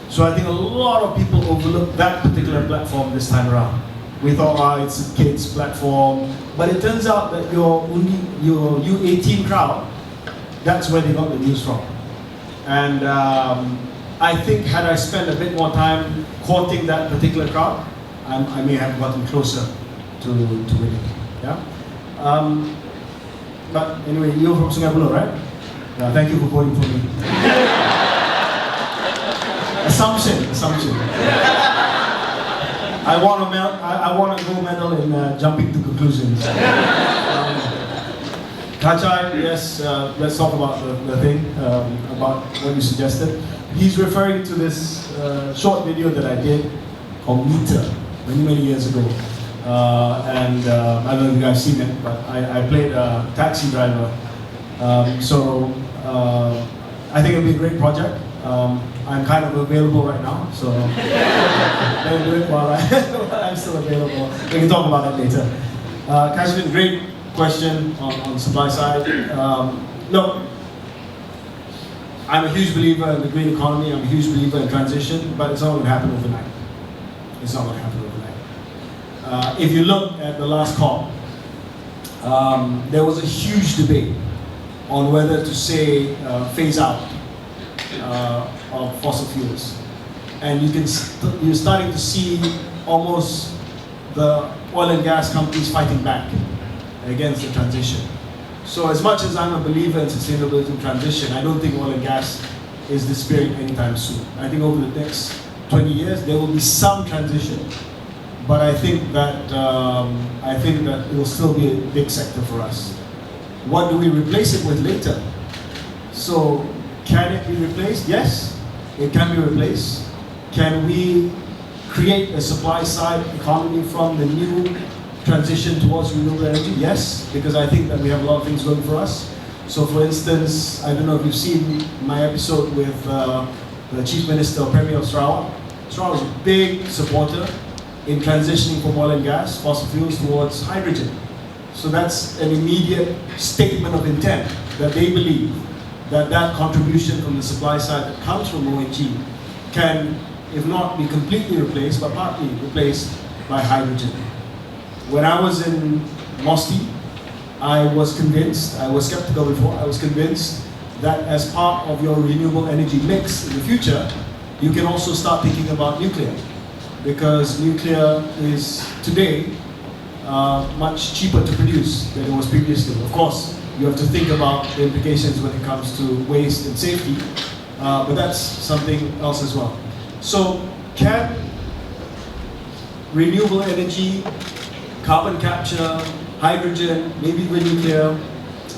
Speaker 3: So I think a lot of people overlooked that particular platform this time around. We thought, it's a kids platform. But it turns out that your U18 crowd, that's where they got the news from. And I think had I spent a bit more time courting that particular crowd, I may have gotten closer to winning. Yeah? But anyway, you're from Sungai Buloh, right? Yeah, thank you for voting for me. Assumption. I won a gold medal in jumping to conclusions. Kachai, yes, let's talk about the thing, about what you suggested. He's referring to this short video that I did called Meter, many years ago. I don't know if you guys seen it, but I played a taxi driver. I think it'll be a great project. I'm kind of available right now, so let me do it while I'm still available. We can talk about it later. Kashvin, great question on supply side. Look, I'm a huge believer in the green economy. I'm a huge believer in transition, but it's not going to happen overnight. It's not going to happen overnight. If you look at the last COP, there was a huge debate on whether to say phase out of fossil fuels, and you're starting to see almost the oil and gas companies fighting back against the transition. So as much as I'm a believer in sustainability and transition, I don't think oil and gas is disappearing anytime soon. I think over the next 20 years there will be some transition, but I think that it will still be a big sector for us. What do we replace it with later? So can it be replaced? Yes, it can be replaced. Can we create a supply side economy from the new transition towards renewable energy? Yes, because I think that we have a lot of things going for us. So for instance, I don't know if you've seen my episode with the Chief Minister or Premier of Sarawak. Sarawak is a big supporter in transitioning from oil and gas, fossil fuels, towards hydrogen. So that's an immediate statement of intent that they believe that contribution from the supply side that comes from ONG can, if not be completely replaced, but partly replaced by hydrogen. When I was in MOSTI, I was convinced, I was skeptical before, I was convinced that as part of your renewable energy mix in the future, you can also start thinking about nuclear. Because nuclear is today much cheaper to produce than it was previously. Of course, you have to think about the implications when it comes to waste and safety, but that's something else as well. So can renewable energy, carbon capture, hydrogen, maybe with nuclear,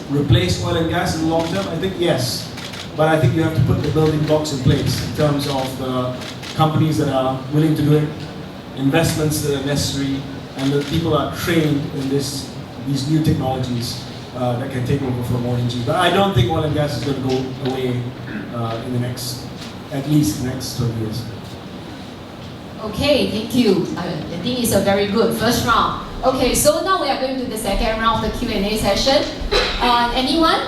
Speaker 3: replace oil and gas in the long term? I think yes, but I think you have to put the building blocks in place in terms of the companies that are willing to do it, investments that are necessary, and the people are trained in these new technologies that can take over from ONG. But I don't think oil and gas is going to go away in the next, at least the next 20 years.
Speaker 1: Okay, thank you. I think it's a very good first round. Okay, so now we are going to the second round of the Q&A session. Anyone?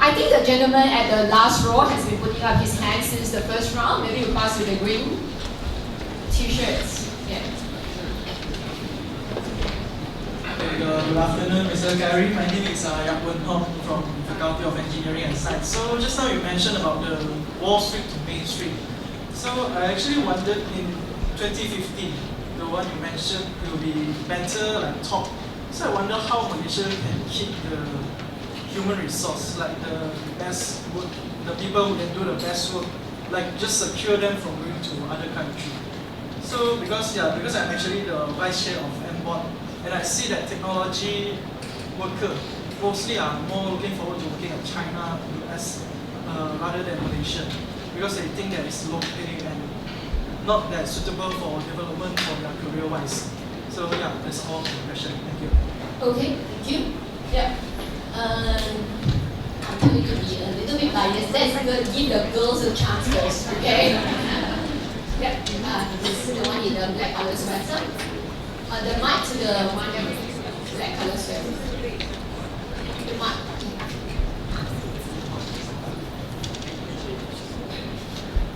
Speaker 1: I think the gentleman at the last row has been putting up his hand since the first round. Maybe we'll pass to the green t-shirts. Yeah.
Speaker 7: Good afternoon, Mr. Khairy. My name is Yak Wen Hong from Faculty of Engineering and Science. So just now you mentioned about the Wall Street to Main Street. So I actually wondered in 2015, the one you mentioned will be better like top. So I wonder how Malaysia can keep the human resource, like the best work, the people who can do the best work, like just secure them from going to other countries. So because I'm actually the vice chair of MBOT, and I see that technology workers mostly are more looking forward to working in China, US, rather than Malaysia, because they think that it's low pay and not that suitable for development for their career-wise. So yeah, that's all my question. Thank you.
Speaker 1: Okay, thank you. Yeah. I'm going to be a little bit biased. Let's give the girls a chance first, okay? Yep. This is the one in the black color sweater. The mic to the one in the black color sweater. The mic.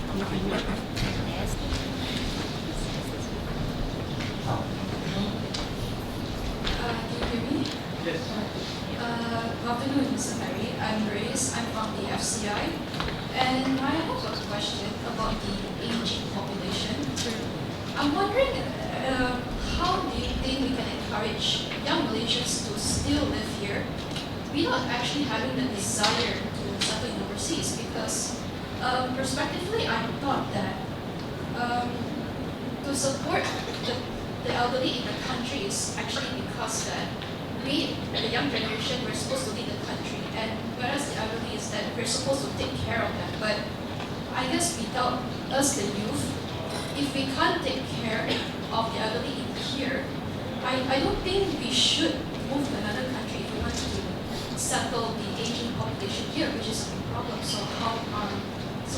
Speaker 4: Can you hear me?
Speaker 7: Yes.
Speaker 4: Good afternoon, Mr. Khairy. I'm Grace. I'm from the FCI. And I have a question about the aging population. I'm wondering, how do you think we can encourage young Malaysians to still live here without actually having the desire to settle in overseas? Because prospectively, I thought that to support the elderly in the country is actually because that we, the young generation, we're supposed to lead the country, and whereas the elderly is that we're supposed to take care of them. But I guess without us, the youth, if we can't take care of the elderly in here, I don't think we should move to another country if we want to settle the aging population here, which is a big problem. So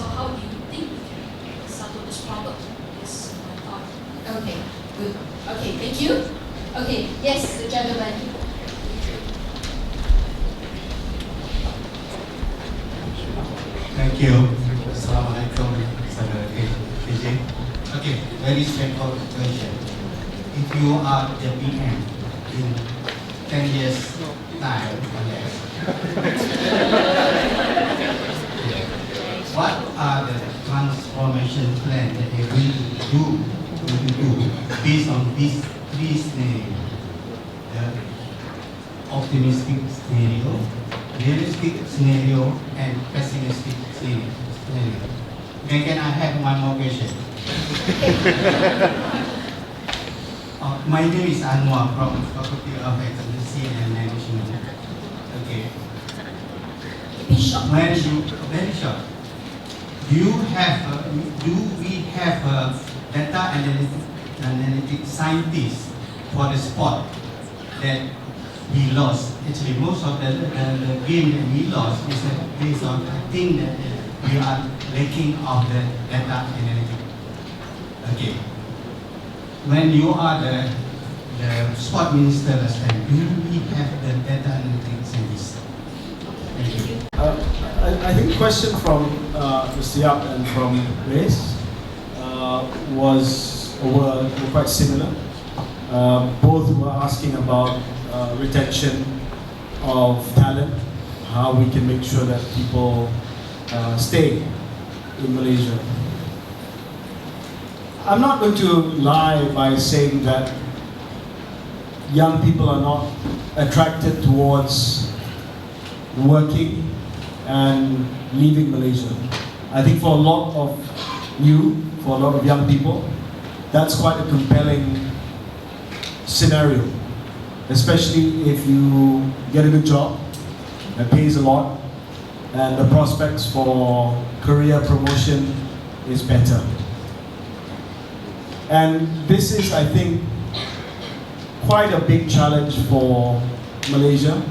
Speaker 4: how do you think we can settle this problem? Is my thought.
Speaker 1: Okay, good. Okay, thank you. Okay, yes, the gentleman.
Speaker 8: Thank you. Assalamualaikum. KJ. Okay, very straightforward question. If you are the PM in 10 years time or less, what are the transformation plan that they will do based on these three scenarios? The optimistic scenario, realistic scenario, and pessimistic scenario. Then can I have one more question? My name is Anwar from Faculty of Accountancy and Management. Okay. Very short. Do we have data analytic scientists for the sport that we lost? Actually, most of the game that we lost is based on I think that we are lacking of the data analytic. Okay. When you are the sport minister last time, do we have the data analytics scientists? Thank you.
Speaker 3: I think the question from Mr. Yap and from Grace were quite similar. Both were asking about retention of talent, how we can make sure that people stay in Malaysia. I'm not going to lie by saying that young people are not attracted towards working and leaving Malaysia. I think for a lot of for a lot of young people, that's quite a compelling scenario, especially if you get a good job that pays a lot and the prospects for career promotion is better. And this is, I think, quite a big challenge for Malaysia,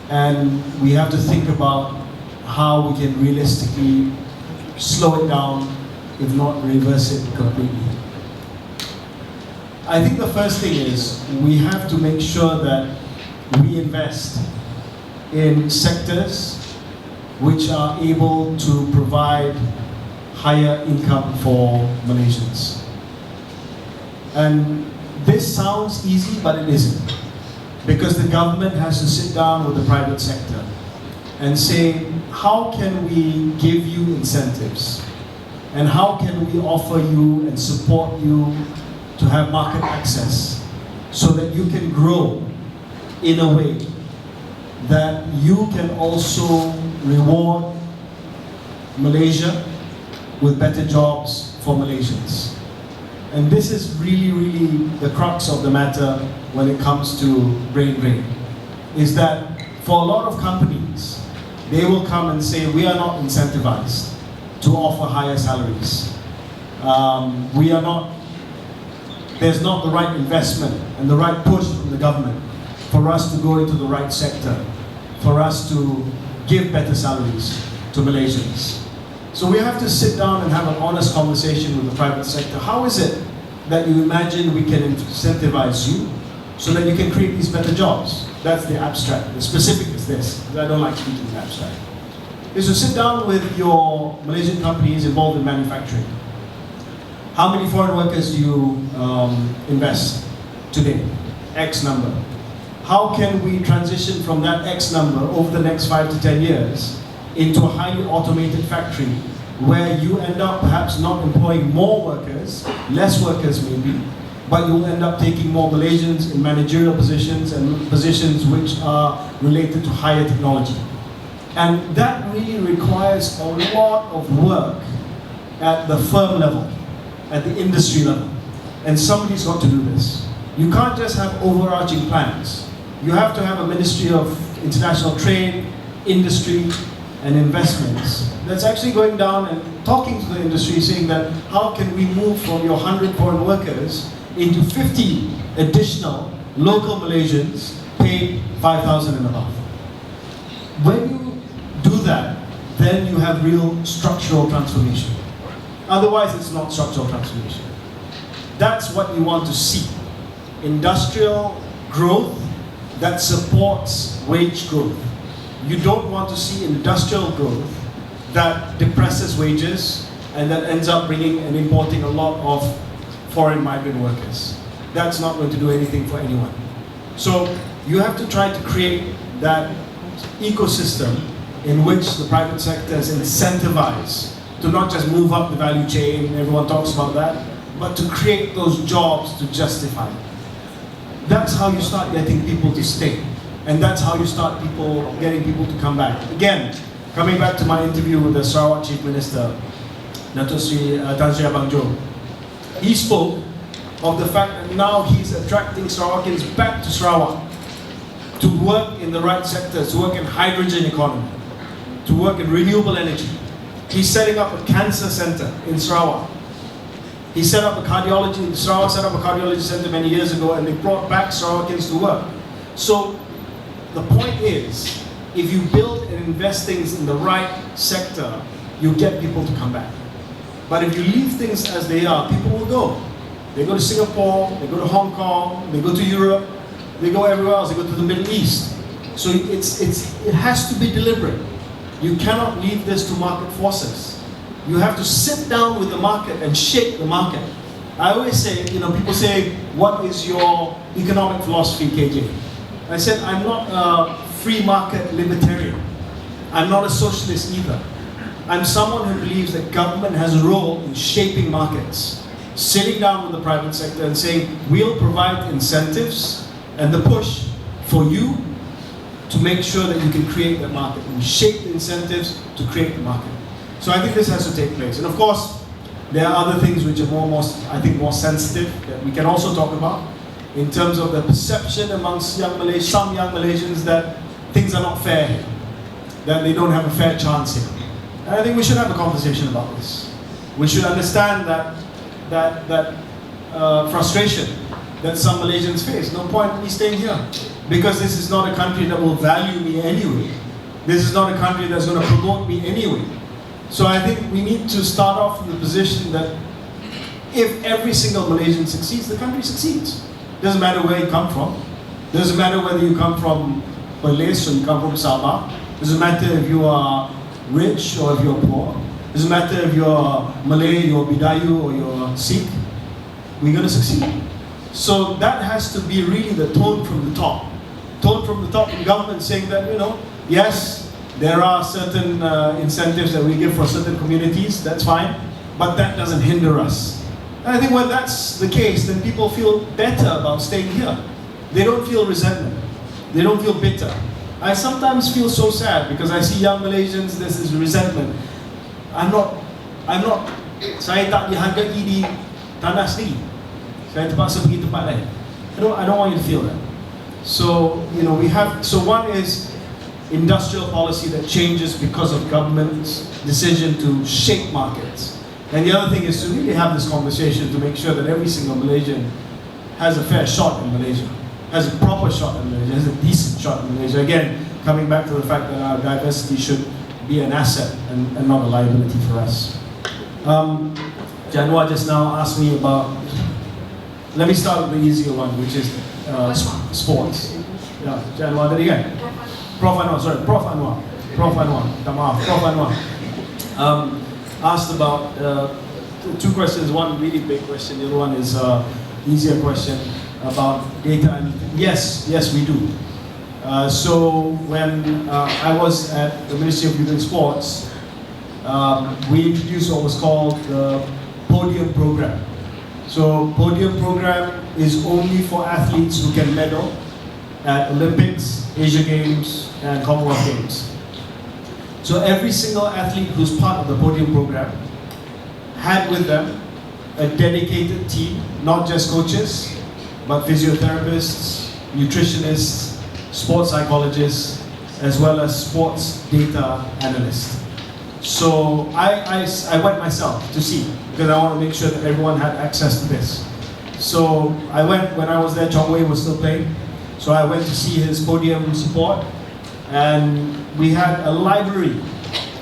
Speaker 3: and we have to think about how we can realistically slow it down, if not reverse it completely. I think the first thing is we have to make sure that we invest in sectors which are able to provide higher income for Malaysians. And this sounds easy, but it isn't. because the government has to sit down with the private sector and say, how can we give you incentives? And how can we offer you and support you to have market access so that you can grow in a way that you can also reward Malaysia with better jobs for Malaysians. And this is really, really the crux of the matter when it comes to brain drain, is that for a lot of companies, they will come and say, we are not incentivized to offer higher salaries. We are not, there's not the right investment and the right push from the government for us to go into the right sector, for us to give better salaries to Malaysians. So we have to sit down and have an honest conversation with the private sector. How is it that you imagine we can incentivize you so that you can create these better jobs? That's the abstract. The specific is this, because I don't like speaking in abstract. Is to sit down with your Malaysian companies involved in manufacturing. How many foreign workers do you invest today? X number. How can we transition from that X number over the next 5 to 10 years into a highly automated factory where you end up perhaps not employing more workers, less workers maybe, but you'll end up taking more Malaysians in managerial positions and positions which are related to higher technology. And that really requires a lot of work at the firm level, at the industry level. And somebody's got to do this. You can't just have overarching plans. You have to have a Ministry of International Trade, Industry, and Investments that's actually going down and talking to the industry, saying that how can we move from your 100 foreign workers into 50 additional local Malaysians paid 5,000 and above. When you do that, then you have real structural transformation. Otherwise, it's not structural transformation. That's what you want to see. Industrial growth that supports wage growth. You don't want to see industrial growth that depresses wages and that ends up bringing and importing a lot of foreign migrant workers. That's not going to do anything for anyone. So you have to try to create that ecosystem in which the private sector is incentivized to not just move up the value chain, everyone talks about that, but to create those jobs to justify it. That's how you start getting people to stay. And that's how you start getting people to come back. Again, coming back to my interview with the Sarawak Chief Minister, Dato' Sri Tan Sri Abang Jo, he spoke of the fact that now he's attracting Sarawakians back to Sarawak to work in the right sectors, to work in hydrogen economy, to work in renewable energy. He's setting up a cancer center in Sarawak. He set up a cardiology, Sarawak set up a cardiology center many years ago, and they brought back Sarawakians to work. So the point is, if you build and invest things in the right sector, you get people to come back. But if you leave things as they are, people will go. They go to Singapore, they go to Hong Kong, they go to Europe, they go everywhere else, they go to the Middle East. So it has to be deliberate. You cannot leave this to market forces. You have to sit down with the market and shape the market. I always say, people say, what is your economic philosophy, KJ? I said, I'm not a free market libertarian. I'm not a socialist either. I'm someone who believes that government has a role in shaping markets. Sitting down with the private sector and saying, we'll provide incentives and the push for you to make sure that you can create the market and shape the incentives to create the market. So I think this has to take place. And of course, there are other things which are more sensitive that we can also talk about in terms of the perception amongst some young Malaysians that things are not fair here, that they don't have a fair chance here. And I think we should have a conversation about this. We should understand that frustration that some Malaysians face. No point in me staying here, because this is not a country that will value me anyway. This is not a country that's going to promote me anyway. So I think we need to start off from the position that if every single Malaysian succeeds, the country succeeds. Doesn't matter where you come from. Doesn't matter whether you come from Perlis or you come from Sabah. Doesn't matter if you are rich or if you're poor. Doesn't matter if you're Malay, you're Bidayu, or you're Sikh. We're going to succeed. So that has to be really the tone from the top. tone from the top in government saying that, yes, there are certain incentives that we give for certain communities, that's fine, but that doesn't hinder us. And I think when that's the case, then people feel better about staying here. They don't feel resentment. They don't feel bitter. I sometimes feel so sad because I see young Malaysians, there's this resentment. Saya tak dihargai di tanah sendiri. Saya terpaksa pergi tempat lain. I don't want you to feel that. So, so one is industrial policy that changes because of government's decision to shape markets. And the other thing is to really have this conversation to make sure that every single Malaysian has a fair shot in Malaysia, has a proper shot in Malaysia, has a decent shot in Malaysia. Again, coming back to the fact that our diversity should be an asset and not a liability for us. Janwa just now asked me about, let me start with the easier one, which is sports. Yeah, Janwa, that again. Prof Anwar. Asked about two questions, one really big question, the other one is easier question about data analytics. Yes, we do. So when I was at the Ministry of Youth and Sports, we introduced what was called the Podium Program. So Podium Program is only for athletes who can medal at Olympics, Asia Games, and Commonwealth Games. So every single athlete who's part of the Podium Program had with them a dedicated team, not just coaches, but physiotherapists, nutritionists, sports psychologists, as well as sports data analysts. So I went myself to see, because I want to make sure that everyone had access to this. So I went, when I was there, Chong Wei was still playing, so I went to see his podium support, and we had a library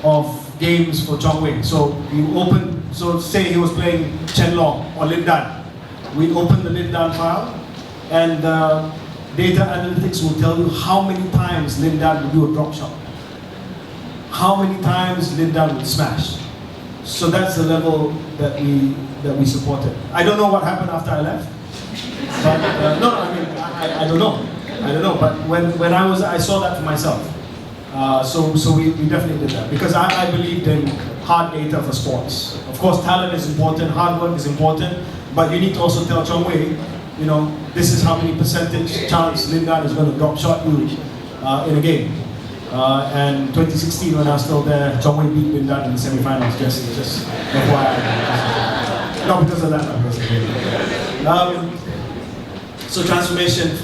Speaker 3: of games for Chong Wei. So we opened, so say he was playing Chen Long or Lin Dan. We open the Lin Dan file, and data analytics will tell you how many times Lin Dan will do a drop shot, how many times Lin Dan will smash. So that's the level that we supported. I don't know what happened after I left, but I don't know. But when I saw that for myself. So we definitely did that because I believed in hard data for sports. Of course, talent is important, hard work is important, but you need to also tell Chong Wei, this is how many percentage chance Lin Dan is going to drop shot you in a game. And 2016, when I was still there, Chong Wei beat Lin Dan in the semi-finals. Just FYI. Not because of that, obviously. So transformation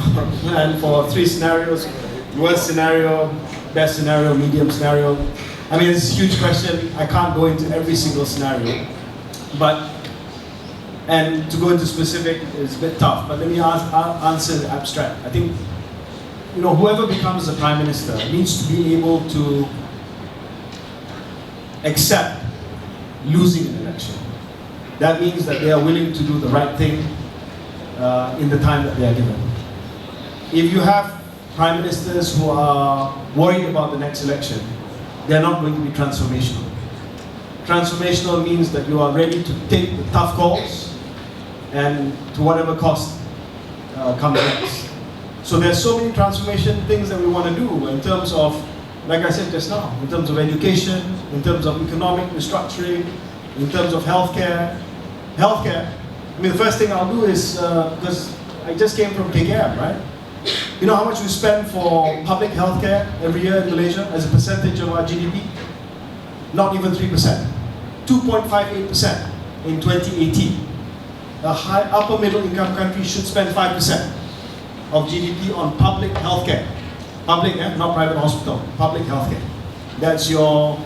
Speaker 3: for three scenarios: worst scenario, best scenario, medium scenario. I mean, it's a huge question. I can't go into every single scenario, and to go into specific is a bit tough. But let me answer the abstract. I think, whoever becomes the Prime Minister needs to be able to accept losing an election. That means that they are willing to do the right thing in the time that they are given. If you have Prime Ministers who are worried about the next election, they're not going to be transformational. Transformational means that you are ready to take the tough calls and to whatever cost comes next. So there's so many transformation things that we want to do in terms of, like I said just now, in terms of education, in terms of economic restructuring, in terms of healthcare. I mean, the first thing I'll do is, because I just came from KKM, right? You know how much we spend for public healthcare every year in Malaysia as a percentage of our GDP? Not even 3%. 2.58% in 2018. A high upper middle income country should spend 5% of GDP on public healthcare. Public, not private hospital, public healthcare. That's your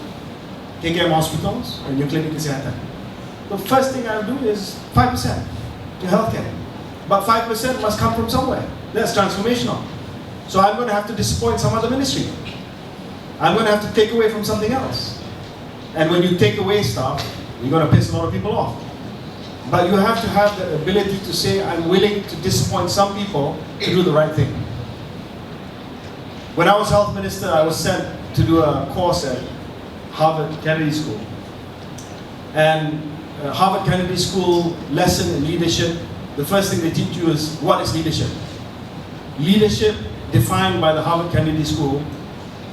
Speaker 3: KKM hospitals and your clinic kesihatan. The first thing I'll do is 5% to healthcare. But 5% must come from somewhere. That's transformational. So I'm going to have to disappoint some other ministry. I'm going to have to take away from something else. And when you take away stuff, you're going to piss a lot of people off. But you have to have the ability to say, I'm willing to disappoint some people to do the right thing. When I was health minister, I was sent to do a course at Harvard Kennedy School. And Harvard Kennedy School lesson in leadership, the first thing they teach you is, what is leadership? Leadership defined by the Harvard Kennedy School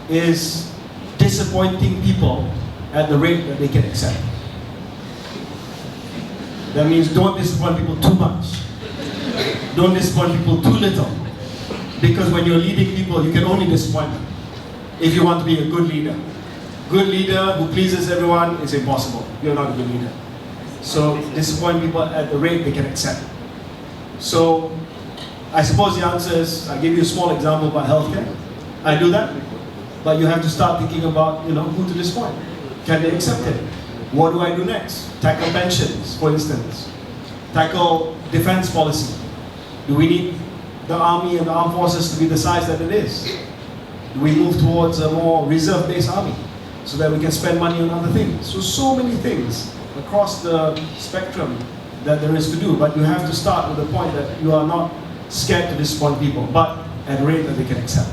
Speaker 3: is disappointing people at the rate that they can accept. That means don't disappoint people too much. Don't disappoint people too little. Because when you're leading people, you can only disappoint them if you want to be a good leader. Good leader who pleases everyone is impossible. You're not a good leader. So disappoint people at the rate they can accept. So I suppose the answer is, I give you a small example about healthcare. I do that, but you have to start thinking about, who to disappoint. Can they accept it? What do I do next? Tackle pensions, for instance. Tackle defense policy. Do we need the army and the armed forces to be the size that it is? Do we move towards a more reserve-based army so that we can spend money on other things? So many things across the spectrum that there is to do, but you have to start with the point that you are not scared to disappoint people, but at a rate that they can accept.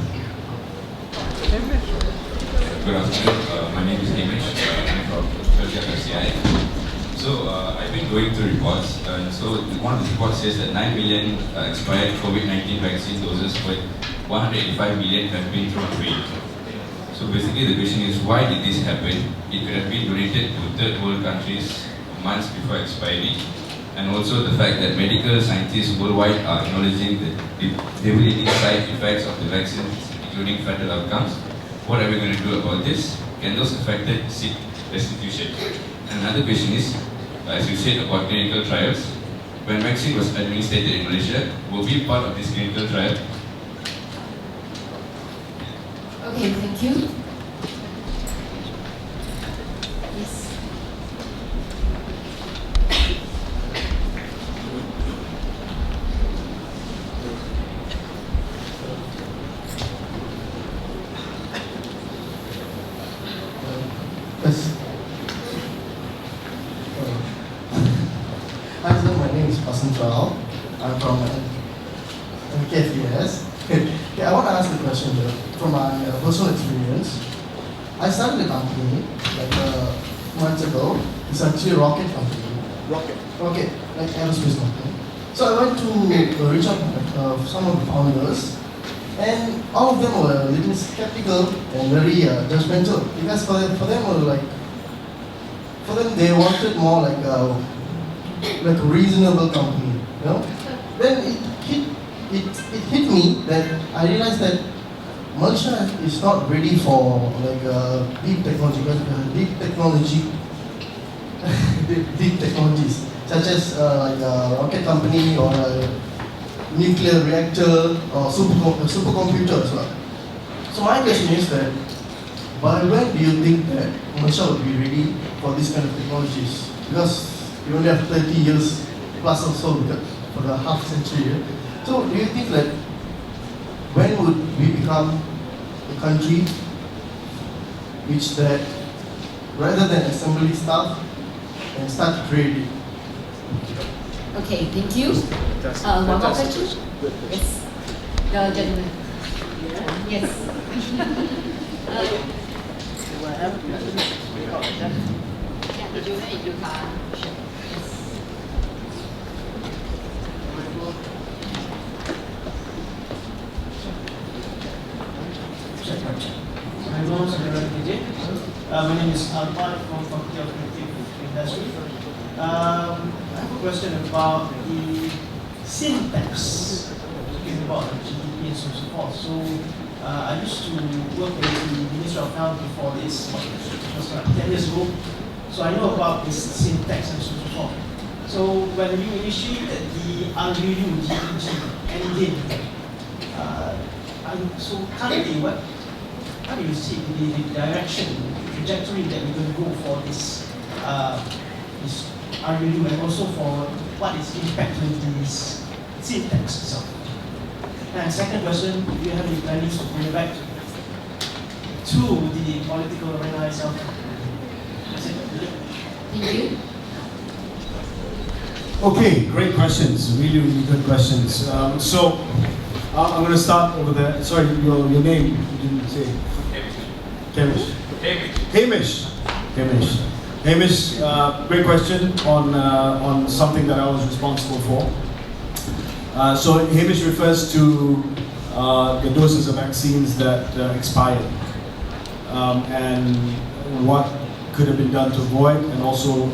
Speaker 9: Good afternoon, my name is Hamish, I'm from FCI. So I've been going through reports, so one of the reports says that 9 million expired COVID-19 vaccine doses, but 185 million have been thrown away. So basically the question is, why did this happen? It could have been donated to third world countries months before expiry. And also the fact that medical scientists worldwide are acknowledging the debilitating side effects of the vaccines, including fatal outcomes. What are we going to do about this? Can those affected seek restitution? And another question is, as you said about clinical trials, when vaccine was administered in Malaysia, will be part of this clinical trial?
Speaker 1: Okay, thank you. Yes.
Speaker 10: Yes. Hi, sir. My name is Pasan Chao. I'm from KFES. Okay, I want to ask a question here. From my personal experience, I started a company like months ago. It's actually a rocket company. Rocket, like aerospace company. So I went to reach out to some of the founders, and all of them were a little skeptical and very judgmental, because for them they wanted more like a reasonable company, Then it hit me that I realized that Malaysia is not ready for like deep technology, deep technologies such as like a rocket company or a nuclear reactor or supercomputer as well. So my question is that, by when do you think that Malaysia will be ready for this kind of technologies? Because we only have 30 years plus or so for the half century. So do you think that when would we become a country which that rather than assembly stuff and start trading?
Speaker 1: Okay, thank you. One more question? Yes. The gentleman. Yes.
Speaker 11: My name is Arpan from Faculty of Creative Industry. I have a question about the syntax, talking about GDP and so forth. So I used to work with the Minister of Health before this, it was like 10 years ago. So I know about this syntax and so forth. So when you initiated the RUU engine, so currently how do you see the direction, the trajectory that we're going to go for this RUU, and also for what is impact with this syntax itself? And second question, do you have any plans to bring it back to the political arena itself? That's it.
Speaker 1: Thank you.
Speaker 3: Okay, great questions. Really, really good questions. So I'm going to start over there. Sorry, your name you didn't say. Hamish, great question on something that I was responsible for. So Hamish refers to the doses of vaccines that expired, and what could have been done to avoid, and also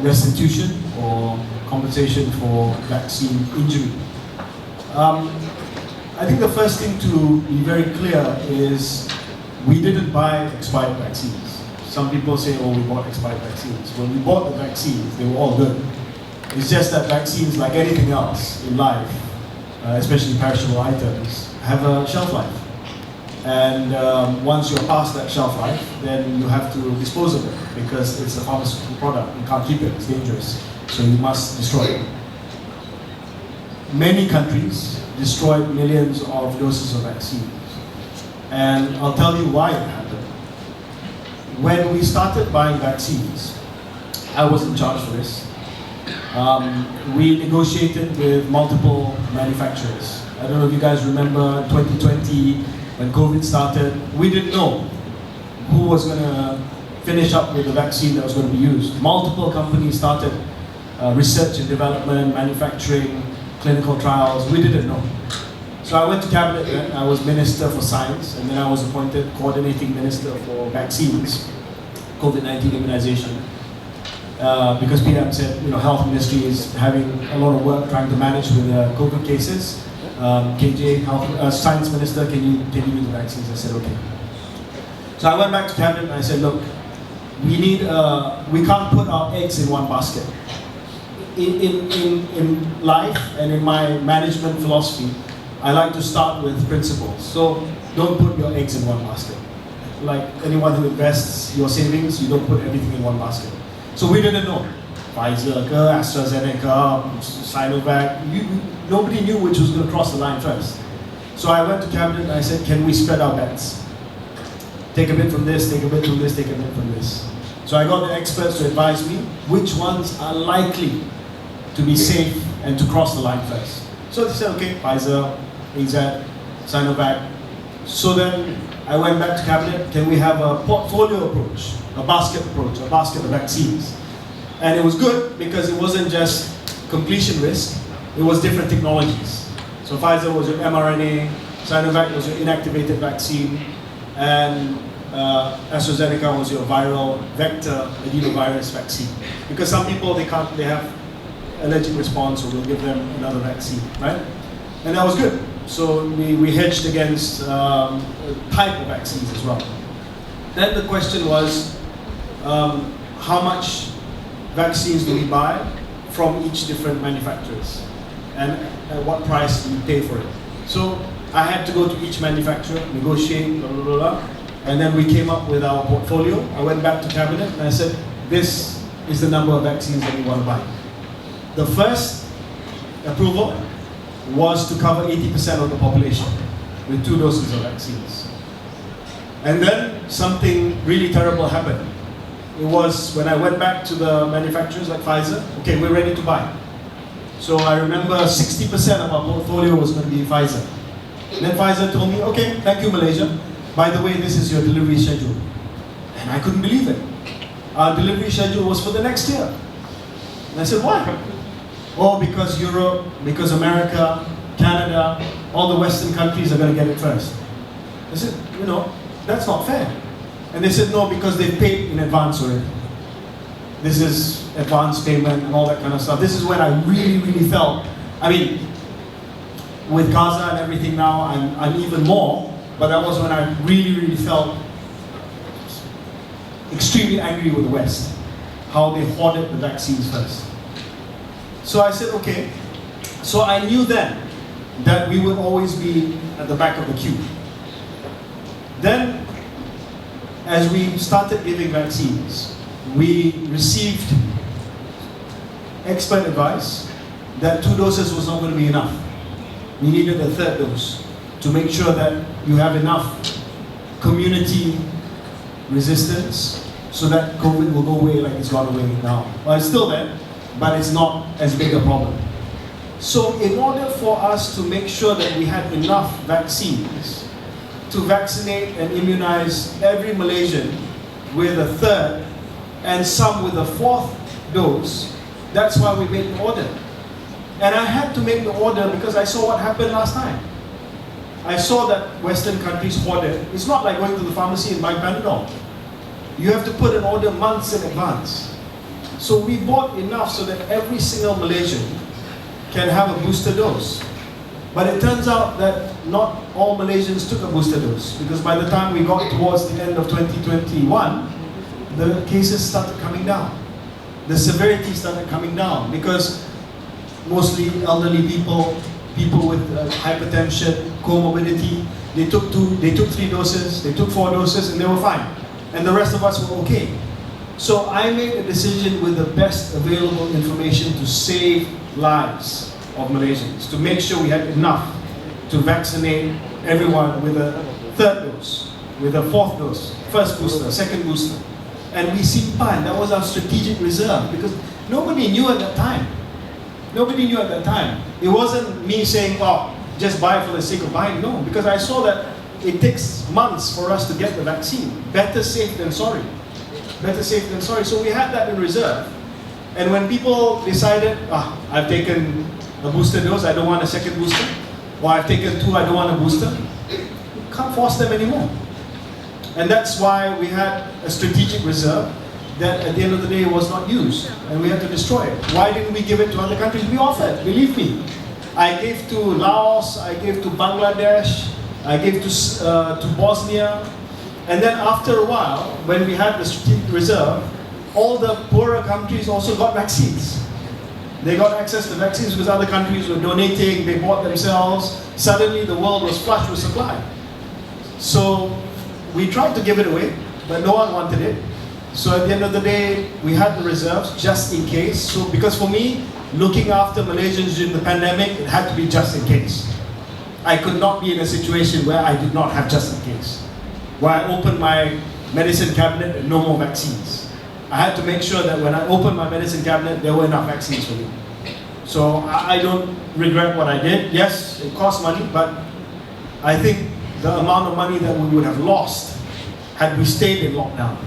Speaker 3: restitution or compensation for vaccine injury. I think the first thing to be very clear is we didn't buy expired vaccines. Some people say, oh, we bought expired vaccines. When we bought the vaccines, they were all good. It's just that vaccines, like anything else in life, especially perishable items, have a shelf life. And once you're past that shelf life, then you have to dispose of it because it's a pharmaceutical product. You can't keep it, it's dangerous. So you must destroy it. Many countries destroyed millions of doses of vaccines. And I'll tell you why it happened. When we started buying vaccines, I was in charge for this. We negotiated with multiple manufacturers. I don't know if you guys remember 2020 when COVID started. We didn't know who was going to finish up with the vaccine that was going to be used. Multiple companies started research and development, manufacturing, clinical trials. We didn't know. So I went to cabinet then. I was Minister for Science, and then I was appointed Coordinating Minister for Vaccines, COVID-19 immunization. Because PM said, Health Ministry is having a lot of work trying to manage with COVID cases. KJ, Science Minister, can you do the vaccines? I said, okay. So I went back to cabinet and I said, look, we can't put our eggs in one basket. In life and in my management philosophy, I like to start with principles. So don't put your eggs in one basket. Like anyone who invests your savings, you don't put everything in one basket. So we didn't know. Pfizer, AstraZeneca, Sinovac, nobody knew which was going to cross the line first. So I went to cabinet and I said, can we spread our bets? Take a bit from this, take a bit from this, take a bit from this. So I got the experts to advise me which ones are likely to be safe and to cross the line first. So they said, okay, Pfizer, AZ, Sinovac. So then I went back to cabinet, can we have a portfolio approach, a basket of vaccines? And it was good because it wasn't just completion risk, it was different technologies. So Pfizer was your mRNA, Sinovac was your inactivated vaccine, and AstraZeneca was your viral vector adenovirus vaccine. Because some people, they have allergic response, so we'll give them another vaccine, right? And that was good. So we hedged against type of vaccines as well. Then the question was, how much vaccines do we buy from each different manufacturers? And at what price do we pay for it? So I had to go to each manufacturer, negotiate, blah, blah, blah, blah. And then we came up with our portfolio. I went back to cabinet and I said, this is the number of vaccines that we want to buy. The first approval was to cover 80% of the population with 2 doses of vaccines. And then something really terrible happened. It was when I went back to the manufacturers like Pfizer, okay, we're ready to buy. So I remember 60% of our portfolio was going to be Pfizer. And then Pfizer told me, okay, thank you Malaysia. By the way, this is your delivery schedule. And I couldn't believe it. Our delivery schedule was for the next year. And I said, why? Oh, because Europe, because America, Canada, all the Western countries are going to get it first. I said, that's not fair. And they said, no, because they paid in advance already. This is advance payment and all that kind of stuff. This is when I really, really felt, with Gaza and everything now, I'm even more, but that was when I really, really felt extremely angry with the West, how they hoarded the vaccines first. So I said, okay. So I knew then that we would always be at the back of the queue. Then, as we started giving vaccines, we received expert advice that 2 doses was not going to be enough. We needed a 3rd dose to make sure that you have enough community resistance so that COVID will go away like it's gone away now. Well, it's still there, but it's not as big a problem. So in order for us to make sure that we had enough vaccines to vaccinate and immunize every Malaysian with a 3rd and some with a 4th dose, that's why we made the order. And I had to make the order because I saw what happened last time. I saw that Western countries hoarded. It's not like going to the pharmacy and buying Panadol. You have to put an order months in advance. So we bought enough so that every single Malaysian can have a booster dose. But it turns out that not all Malaysians took a booster dose, because by the time we got towards the end of 2021, the cases started coming down. The severity started coming down, because mostly elderly people, people with hypertension, comorbidity, they took 3 doses, they took 4 doses, and they were fine. And the rest of us were okay. So I made a decision with the best available information to save lives of Malaysians, to make sure we had enough to vaccinate everyone with a 3rd dose, with a 4th dose, 1st booster, 2nd booster. And we simpan, that was our strategic reserve, because nobody knew at that time. Nobody knew at that time. It wasn't me saying, oh, just buy for the sake of buying. No, because I saw that it takes months for us to get the vaccine. Better safe than sorry. Better safe than sorry. So we had that in reserve. And when people decided, I've taken a booster dose, I don't want a 2nd booster, or I've taken 2, I don't want a booster, you can't force them anymore. And that's why we had a strategic reserve that at the end of the day was not used, and we had to destroy it. Why didn't we give it to other countries? We offered, believe me. I gave to Laos, I gave to Bangladesh, I gave to Bosnia, and then after a while, when we had the strategic reserve, all the poorer countries also got vaccines. They got access to vaccines because other countries were donating, they bought themselves. Suddenly the world was flush with supply. So we tried to give it away, but no one wanted it. So at the end of the day, we had the reserves just in case. So because for me, looking after Malaysians during the pandemic, it had to be just in case. I could not be in a situation where I did not have just in case. Where I opened my medicine cabinet and no more vaccines. I had to make sure that when I opened my medicine cabinet, there were enough vaccines for me. So I don't regret what I did. Yes, it cost money, but I think the amount of money that we would have lost had we stayed in lockdown,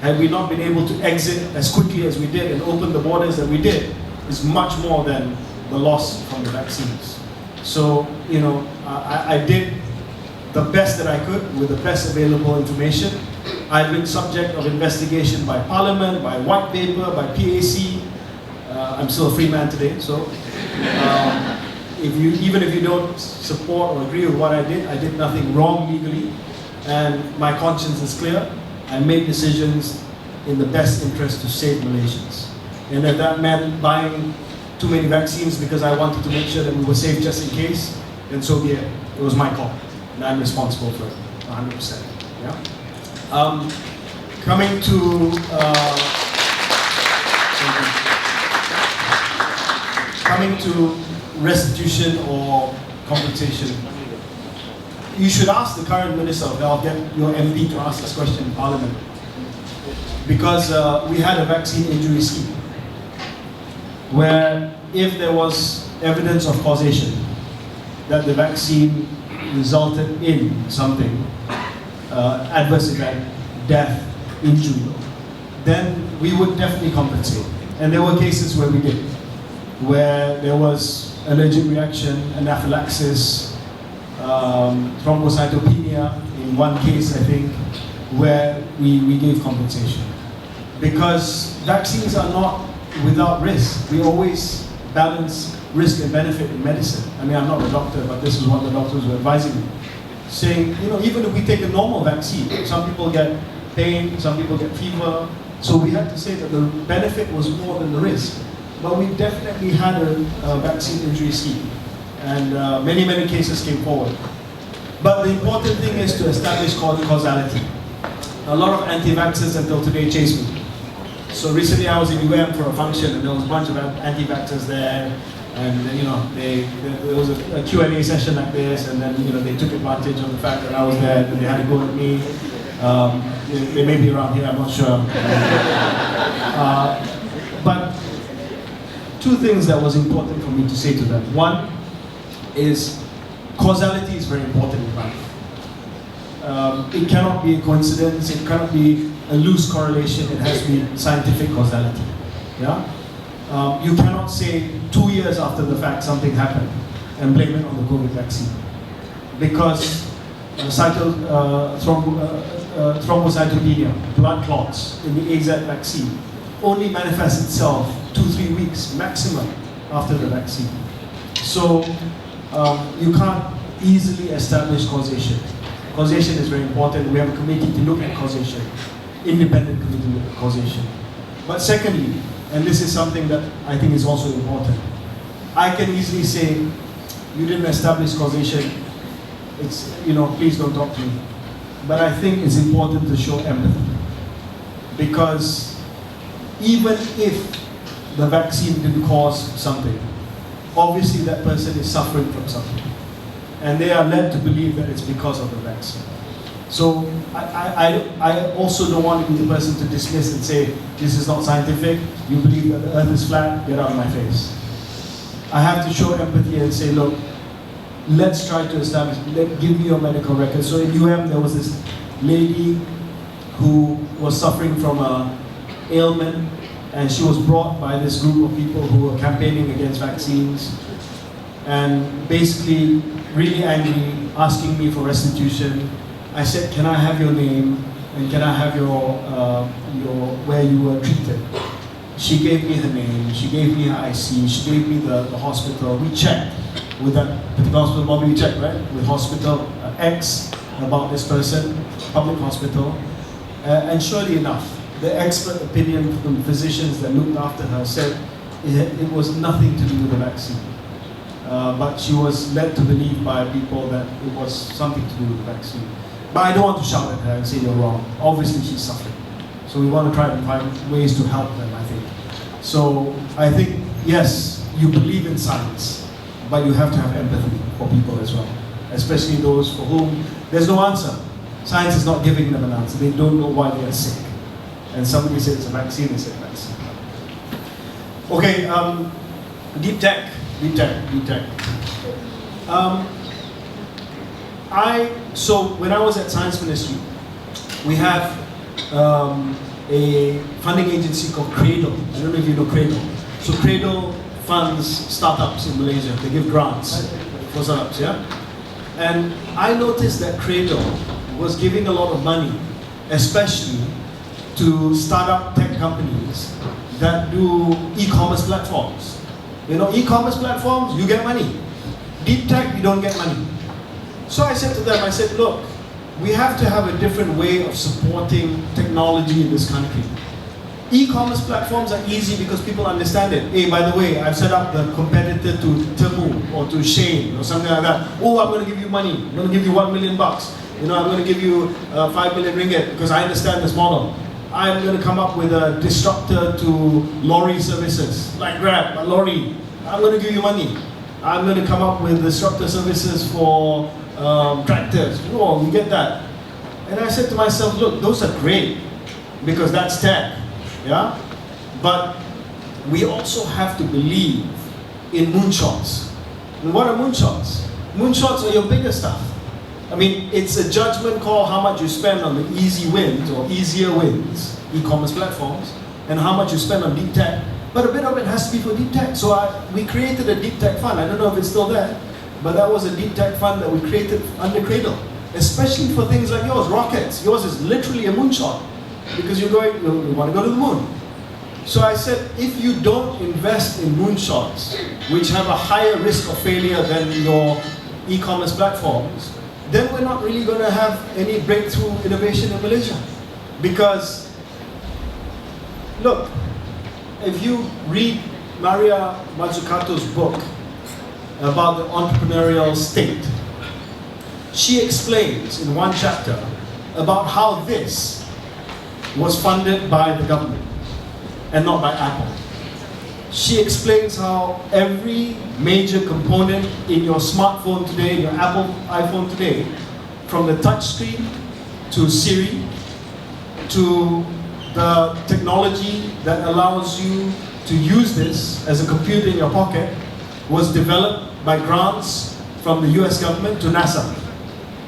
Speaker 3: had we not been able to exit as quickly as we did and open the borders that we did, is much more than the loss from the vaccines. So, you know, I did the best that I could with the best available information. I've been subject of investigation by Parliament, by White Paper, by PAC. I'm still a free man today, so even if you don't support or agree with what I did nothing wrong legally, and my conscience is clear. I made decisions in the best interest to save Malaysians. And if that meant buying too many vaccines because I wanted to make sure that we were safe just in case, then so be it. It was my call, and I'm responsible for it, 100%. Yeah. Coming to restitution or compensation, you should ask the current Minister of Health, get your MP to ask this question in Parliament. Because we had a vaccine injury scheme where if there was evidence of causation that the vaccine resulted in something, adverse event, death, injury, then we would definitely compensate. And there were cases where we did, where there was allergic reaction, anaphylaxis, thrombocytopenia in one case, I think, where we gave compensation. Because vaccines are not without risk. We always balance risk and benefit in medicine. I mean, I'm not a doctor, but this is what the doctors were advising me. Saying, you know, even if we take a normal vaccine, some people get pain, some people get fever. So we had to say that the benefit was more than the risk. But we definitely had a vaccine injury scheme. And many cases came forward. But the important thing is to establish causality. A lot of anti-vaxxers until today chase me. So recently I was in UM for a function and there was a bunch of anti-vaxxers there. And you know, there was a Q&A session like this, and then you know they took advantage of the fact that I was there, and they had to go at me. They may be around here, I'm not sure. But two things that was important for me to say to them. One is causality is very important in life. It cannot be a coincidence. It cannot be a loose correlation. It has to be scientific causality. Yeah. You cannot say 2 years after the fact something happened and blame it on the COVID vaccine.
Speaker 11: because thrombocytopenia, blood clots in the AZ vaccine, only manifests itself 2-3 weeks maximum after the vaccine. So you can't easily establish causation. Causation is very important. We have a committee to look at causation, independent committee to look at causation. But secondly, and this is something that I think is also important, I can easily say, you didn't establish causation, it's, please don't talk to me. But I think it's important to show empathy. Because even if the vaccine didn't cause something, obviously that person is suffering from something. And they are led to believe that it's because of the vaccine. So I also don't want to be the person to dismiss and say, this is not scientific, you believe that the earth is flat, get out of my face. I have to show empathy and say, look, let's try to establish, give me your medical record. So in UM there was this lady who was suffering from an ailment, and she was brought by this group of people who were campaigning against vaccines, and basically really angry, asking me for restitution. I said, can I have your name, and can I have your where you were treated? She gave me her name, she gave me her IC, she gave me the hospital. We checked with that particular hospital, Bobby, we checked, right? With hospital X about this person, public hospital. And surely enough, the expert opinion from physicians that looked after her said it was nothing to do with the vaccine. But she was led to believe by people that it was something to do with the vaccine. But I don't want to shout at her and say you're wrong. Obviously she's suffering. So we want to try and find ways to help them, I think. So I think, yes, you believe in science, but you have to have empathy for people as well. Especially those for whom there's no answer. Science is not giving them an answer. They don't know why they are sick. And somebody said it's a vaccine, they said vaccine. Okay, deep tech. So when I was at Science Ministry, we have a funding agency called Cradle. I don't know if you know Cradle. So Cradle funds startups in Malaysia. They give grants for startups, yeah? And I noticed that Cradle was giving a lot of money, especially to startup tech companies that do e-commerce platforms. E-commerce platforms, you get money. Deep tech, you don't get money. So I said to them, look, we have to have a different way of supporting technology in this country. E-commerce platforms are easy because people understand it. Hey, by the way, I've set up the competitor to Temu or to Cheng or something like that. Oh, I'm going to give you money. I'm going to give you $1 million. I'm going to give you 5 million ringgit because I understand this model. I'm going to come up with a disruptor to lorry services, like Grab, a lorry. I'm going to give you money. I'm going to come up with disruptor services for tractors. Oh, you get that. And I said to myself, look, those are great because that's tech, yeah? But we also have to believe in moonshots. And what are moonshots? Moonshots are your bigger stuff. I mean, it's a judgment call how much you spend on the easy wins or easier wins, e-commerce platforms, and how much you spend on deep tech. But a bit of it has to be for deep tech. So we created a deep tech fund. I don't know if it's still there, but that was a deep tech fund that we created under Cradle, especially for things like yours, rockets. Yours is literally a moonshot because you want to go to the moon. So I said, if you don't invest in moonshots, which have a higher risk of failure than your e-commerce platforms, then we're not really going to have any breakthrough innovation in Malaysia. Because, look, if you read Maria Mazzucato's book about the entrepreneurial state, she explains in one chapter about how this was funded by the government and not by Apple. She explains how every major component in your smartphone today, your Apple iPhone today, from the touch screen to Siri, to the technology that allows you to use this as a computer in your pocket, was developed by grants from the US government to NASA,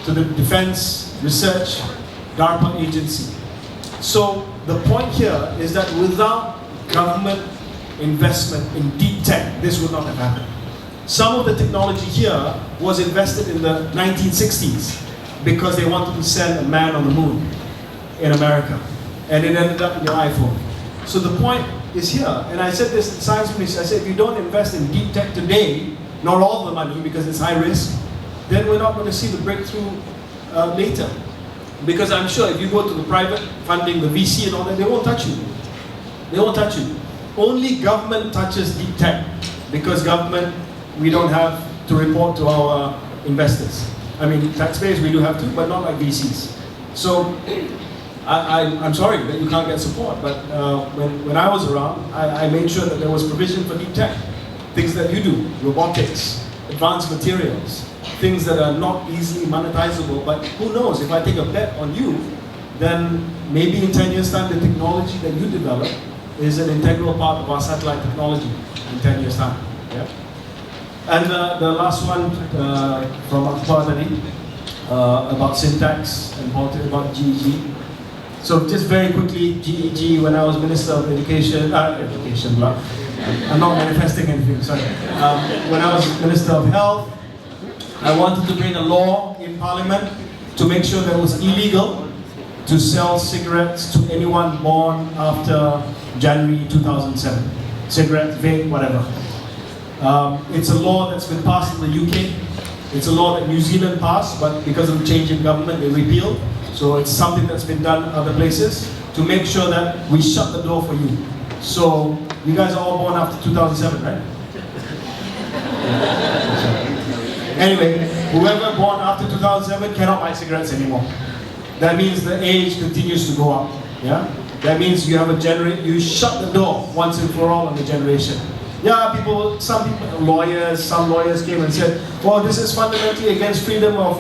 Speaker 11: to the Defense Research DARPA agency. So the point here is that without government investment in deep tech, this would not have happened.
Speaker 3: Some of the technology here was invested in the 1960s because they wanted to send a man on the moon in America. And it ended up in your iPhone. So the point is here, and I said this in Science Ministry, I said if you don't invest in deep tech today, not all the money because it's high risk, then we're not going to see the breakthrough later. Because I'm sure if you go to the private funding, the VC and all that, they won't touch you. They won't touch you. Only government touches deep tech because government, we don't have to report to our investors. I mean, taxpayers we do have to, but not like VCs. So I'm sorry that you can't get support, but when I was around, I made sure that there was provision for deep tech. Things that you do, robotics, advanced materials, things that are not easily monetizable, but who knows, if I take a bet on you, then maybe in 10 years' time, the technology that you develop is an integral part of our satellite technology in 10 years' time. Yeah? And the last one from Akbar Tadi, about syntax and about GEG. So just very quickly, GEG, when I was Minister of Education, I'm not manifesting anything, sorry. When I was Minister of Health, I wanted to bring a law in Parliament to make sure that it was illegal to sell cigarettes to anyone born after January 2007. Cigarettes, vape, whatever. It's a law that's been passed in the UK. It's a law that New Zealand passed, but because of the change in government, they repealed. So it's something that's been done in other places to make sure that we shut the door for you. So you guys are all born after 2007, right? Anyway, whoever born after 2007 cannot buy cigarettes anymore. That means the age continues to go up. Yeah? That means you have a you shut the door once and for all on the generation. Yeah, some lawyers came and said, well, this is fundamentally against freedom of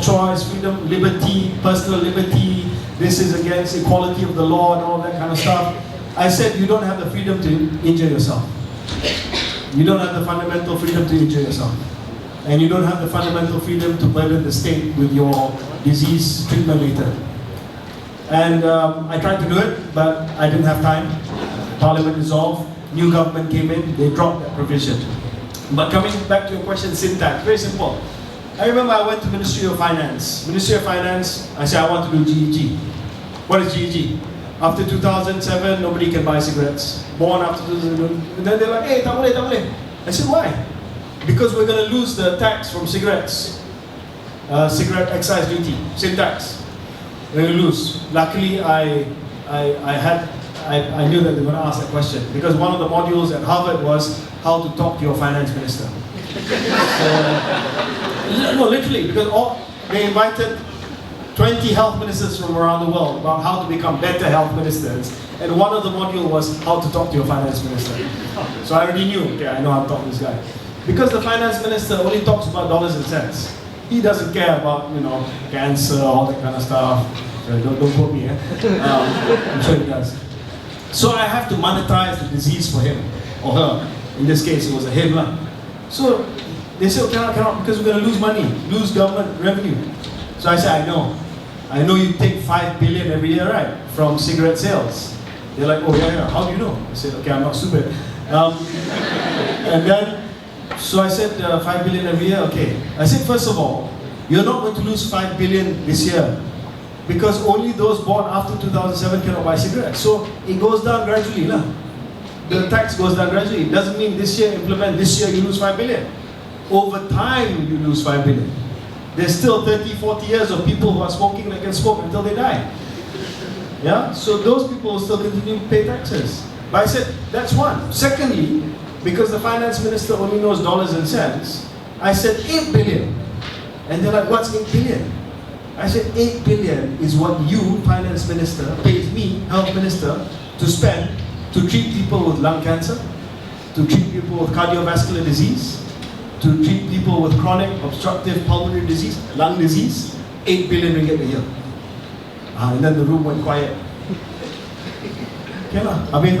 Speaker 3: choice, freedom, liberty, personal liberty. This is against equality of the law and all that kind of stuff. I said, you don't have the freedom to injure yourself. You don't have the fundamental freedom to injure yourself. And you don't have the fundamental freedom to burden the state with your disease treatment later. And I tried to do it, but I didn't have time. Parliament dissolved, new government came in, they dropped that provision. But coming back to your question, syntax, very simple. I remember I went to Ministry of Finance. Ministry of Finance, I said I want to do GEG. What is GEG? After 2007, nobody can buy cigarettes. Born after 2007, and then they're like, hey, tak boleh. I said, why? Because we're going to lose the tax from cigarettes. Cigarette excise duty, sin tax. We're going to lose. Luckily, I knew that they were going to ask that question because one of the modules at Harvard was how to talk to your finance minister. No, literally, because they invited 20 health ministers from around the world about how to become better health ministers. And one of the modules was how to talk to your finance minister. So I already knew, okay, I know how to talk to this guy. Because the finance minister only talks about dollars and cents. He doesn't care about, cancer, all that kind of stuff. Don't quote me, I'm sure he does. So I have to monetize the disease for him, or her. In this case, it was a him. So they said, cannot, because we're going to lose money, lose government revenue. So I said, I know you take 5 billion every year, right, from cigarette sales. They're like, oh yeah, how do you know? I said, okay, I'm not stupid. And then, so I said, 5 billion every year, okay. I said, first of all, you're not going to lose 5 billion this year because only those born after 2007 cannot buy cigarettes. So it goes down gradually. The tax goes down gradually. It doesn't mean this year this year you lose 5 billion. Over time you lose 5 billion. There's still 30, 40 years of people who are smoking that can smoke until they die. Yeah? So those people will still continue to pay taxes. But I said, that's one. Secondly, because the finance minister only knows dollars and cents, I said 8 billion. And they're like, what's 8 billion? I said 8 billion is what you, finance minister, pays me, health minister, to spend to treat people with lung cancer, to treat people with cardiovascular disease, to treat people with chronic obstructive pulmonary disease, lung disease, 8 billion ringgit a year. And then the room went quiet. Okay,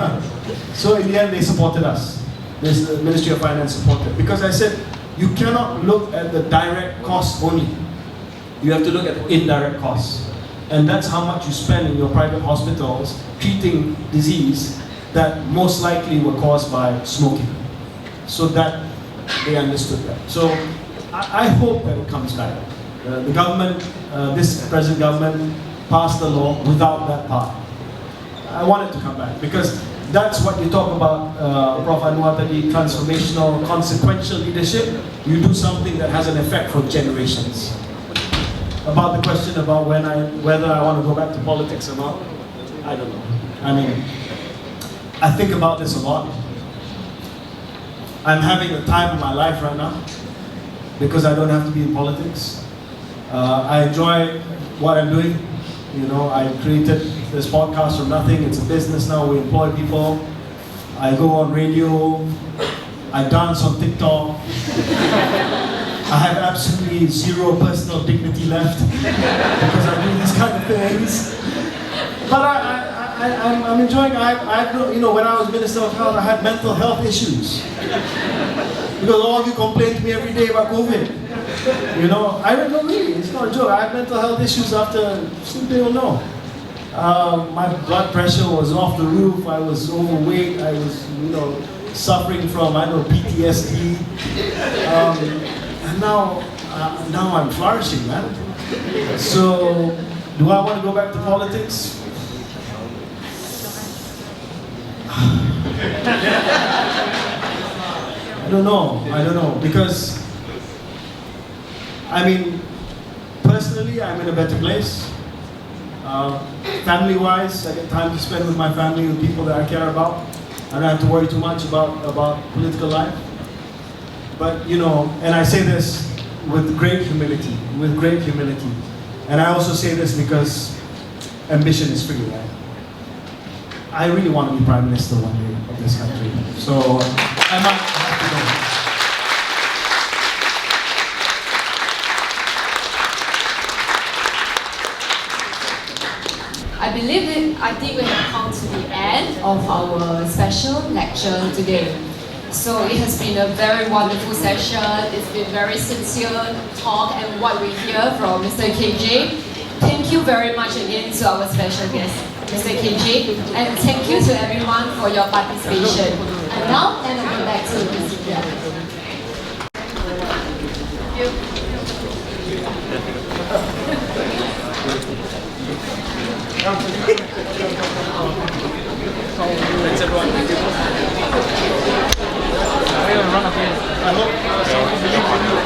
Speaker 3: so in the end, they supported us. The Ministry of Finance supported. Because I said, you cannot look at the direct cost only. You have to look at the indirect costs. And that's how much you spend in your private hospitals treating disease that most likely were caused by smoking. so that they understood that. So I hope that it comes back. The government, this present government, passed the law without that part. I want it to come back because that's what you talk about, Prof. Anwar tadi, transformational, consequential leadership. You do something that has an effect for generations. About the question about whether I want to go back to politics or not, I don't know. I mean, I think about this a lot. I'm having the time of my life right now because I don't have to be in politics. I enjoy what I'm doing. You know, I created this podcast from nothing. It's a business now. We employ people. I go on radio. I dance on TikTok. I have absolutely zero personal dignity left because I do these kind of things. But I'm enjoying. You know, when I was Minister of Health, I had mental health issues because all of you complain to me every day about COVID. You know, I don't know, really, it's not a joke. I had mental health issues after, some people know. My blood pressure was off the roof, I was overweight, I was, you know, suffering from, I don't know, PTSD. And now I'm flourishing, man. So, do I want to go back to politics? I don't know, because I mean, personally, I'm in a better place. Family-wise, I get time to spend with my family, with people that I care about. I don't have to worry too much about political life. But, you know, and I say this with great humility, And I also say this because ambition is free, right? I really want to be Prime Minister one day of this country. So, I might have to go.
Speaker 1: I think we have come to the end of our special lecture today. So it has been a very wonderful session. It's been very sincere talk and what we hear from Mr. KJ. Thank you very much again to our special guest, Mr. KJ, and thank you to everyone for your participation. And now, hand over back to Ms. Sylvia.
Speaker 3: Thanks everyone. I'm going to run up here. I hope someone believes in you.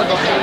Speaker 12: Sure.